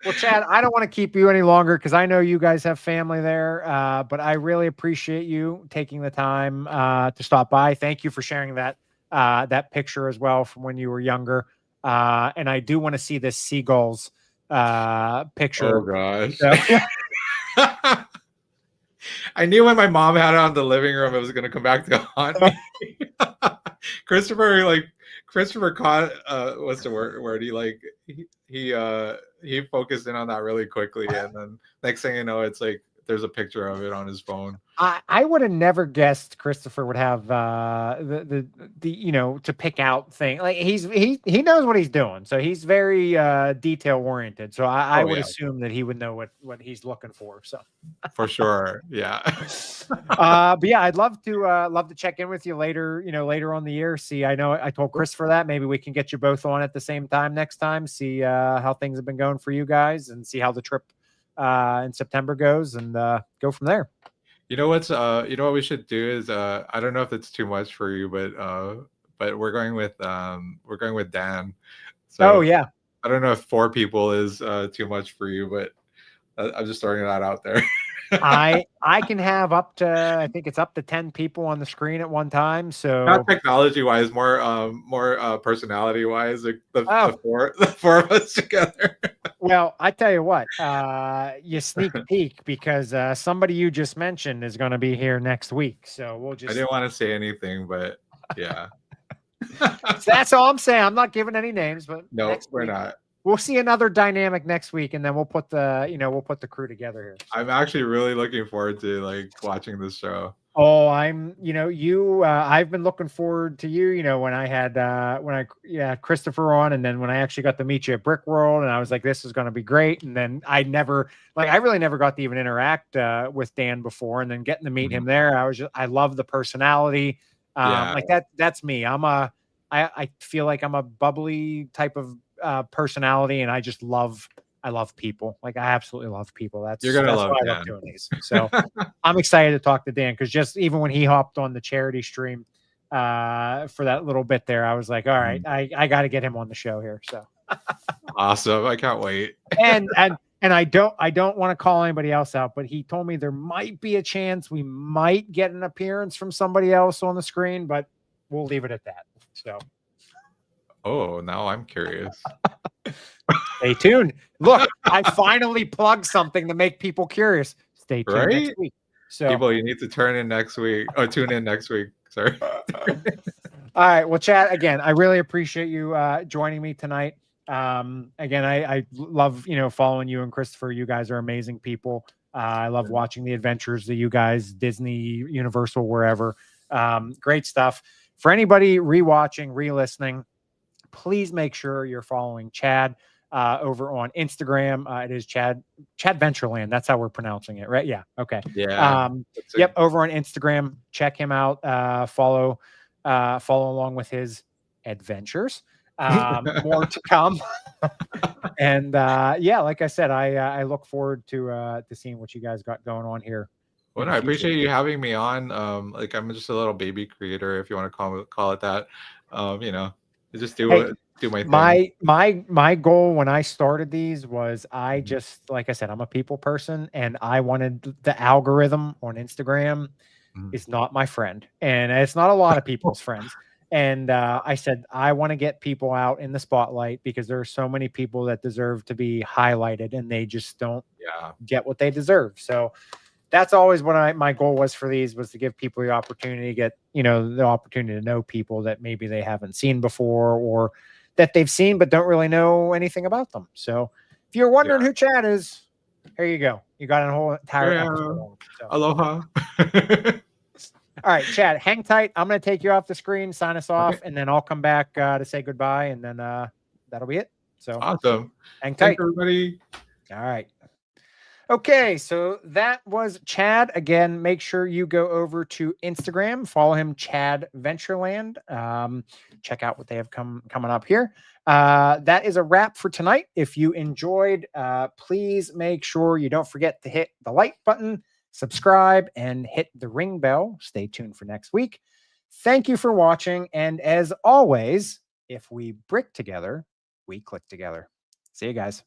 Speaker 1: Well, Chad, I don't want to keep you any longer because I know you guys have family there, but I really appreciate you taking the time to stop by. Thank you for sharing that picture as well from when you were younger. And I do want to see this seagulls picture.
Speaker 2: Oh, gosh. So. I knew when my mom had it on the living room, it was going to come back to haunt me. Christopher caught what's the word? He focused in on that really quickly, and then next thing you know, it's like there's a picture of it on his phone.
Speaker 1: I would have never guessed Christopher would have the to pick out thing. Like he knows what he's doing, so he's very detail oriented. So I would assume that he would know what he's looking for. So
Speaker 2: for sure, yeah.
Speaker 1: But yeah, I'd love to check in with you later. Later on the year. See, I know I told Christopher that maybe we can get you both on at the same time next time. See how things have been going for you guys, and see how the trip in September goes, and go from there.
Speaker 2: You know what we should do is I don't know if it's too much for you, but we're going with Dan. So I don't know if 4 people is too much for you, but I'm just throwing that out there.
Speaker 1: I can have up to, I think it's up to 10 people on the screen at one time. So
Speaker 2: not technology wise, more personality wise, like the four of us together.
Speaker 1: Well, I tell you what, you sneak peek because somebody you just mentioned is going to be here next week. So we'll just.
Speaker 2: I didn't want to say anything, but yeah.
Speaker 1: So that's all I'm saying. I'm not giving any names, but
Speaker 2: no, we're not.
Speaker 1: We'll see another dynamic next week, and then we'll put the crew together here.
Speaker 2: I'm actually really looking forward to like watching this show.
Speaker 1: Oh, I've been looking forward to you, when I had Christopher on, and then when I actually got to meet you at Brick World, and I was like, this is going to be great. And then I really never got to even interact with Dan before, and then getting to meet him there, I love the personality. Like that's me. I feel like I'm a bubbly type of personality, and I love people. Like I absolutely love people. You're gonna love Dan. I love doing these. So I'm excited to talk to Dan because just even when he hopped on the charity stream for that little bit there, I was like, all right, I got to get him on the show here. So
Speaker 2: awesome! I can't wait.
Speaker 1: and And I don't want to call anybody else out, but he told me there might be a chance we might get an appearance from somebody else on the screen, but we'll leave it at that. So,
Speaker 2: oh, now I'm curious.
Speaker 1: Stay tuned. Look, I finally plugged something to make people curious. Stay tuned next week. So,
Speaker 2: people, you need to tune in next week. Sorry.
Speaker 1: All right. Well, Chad, again, I really appreciate you joining me tonight. Again, I love, following you and Christopher. You guys are amazing people. I love watching the adventures that you guys, Disney, Universal, wherever. Great stuff. For anybody rewatching, re-listening, please make sure you're following Chad over on Instagram. It is Chadventureland. That's how we're pronouncing it, right? Yeah. Okay.
Speaker 2: Yeah.
Speaker 1: Yep. Over on Instagram, check him out. Follow along with his adventures. More to come. And yeah, like I said, I look forward to seeing what you guys got going on here.
Speaker 2: Well, I appreciate you having me on. Like I'm just a little baby creator, if you want to call it that. Just do my thing.
Speaker 1: My goal when I started these was I just, like I said, I'm a people person, and I wanted the algorithm on Instagram is not my friend, and it's not a lot of people's friends. And I said, I want to get people out in the spotlight because there are so many people that deserve to be highlighted, and they just don't get what they deserve. So that's always what my goal was for these, was to give people the opportunity to get, the opportunity to know people that maybe they haven't seen before, or that they've seen but don't really know anything about them. So if you're wondering who Chad is, here you go. You got a whole entire episode. So.
Speaker 2: Aloha.
Speaker 1: All right, Chad, hang tight. I'm going to take you off the screen, sign us off, and then I'll come back to say goodbye, and then that'll be it. So
Speaker 2: awesome.
Speaker 1: Hang tight.
Speaker 2: Thanks, everybody.
Speaker 1: All right. Okay, so that was Chad. Again, make sure you go over to Instagram, follow him, Chadventureland. Check out what they have coming up here. That is a wrap for tonight. If you enjoyed, please make sure you don't forget to hit the like button, subscribe, and hit the ring bell. Stay tuned for next week. Thank you for watching. And as always, if we brick together, we click together. See you guys.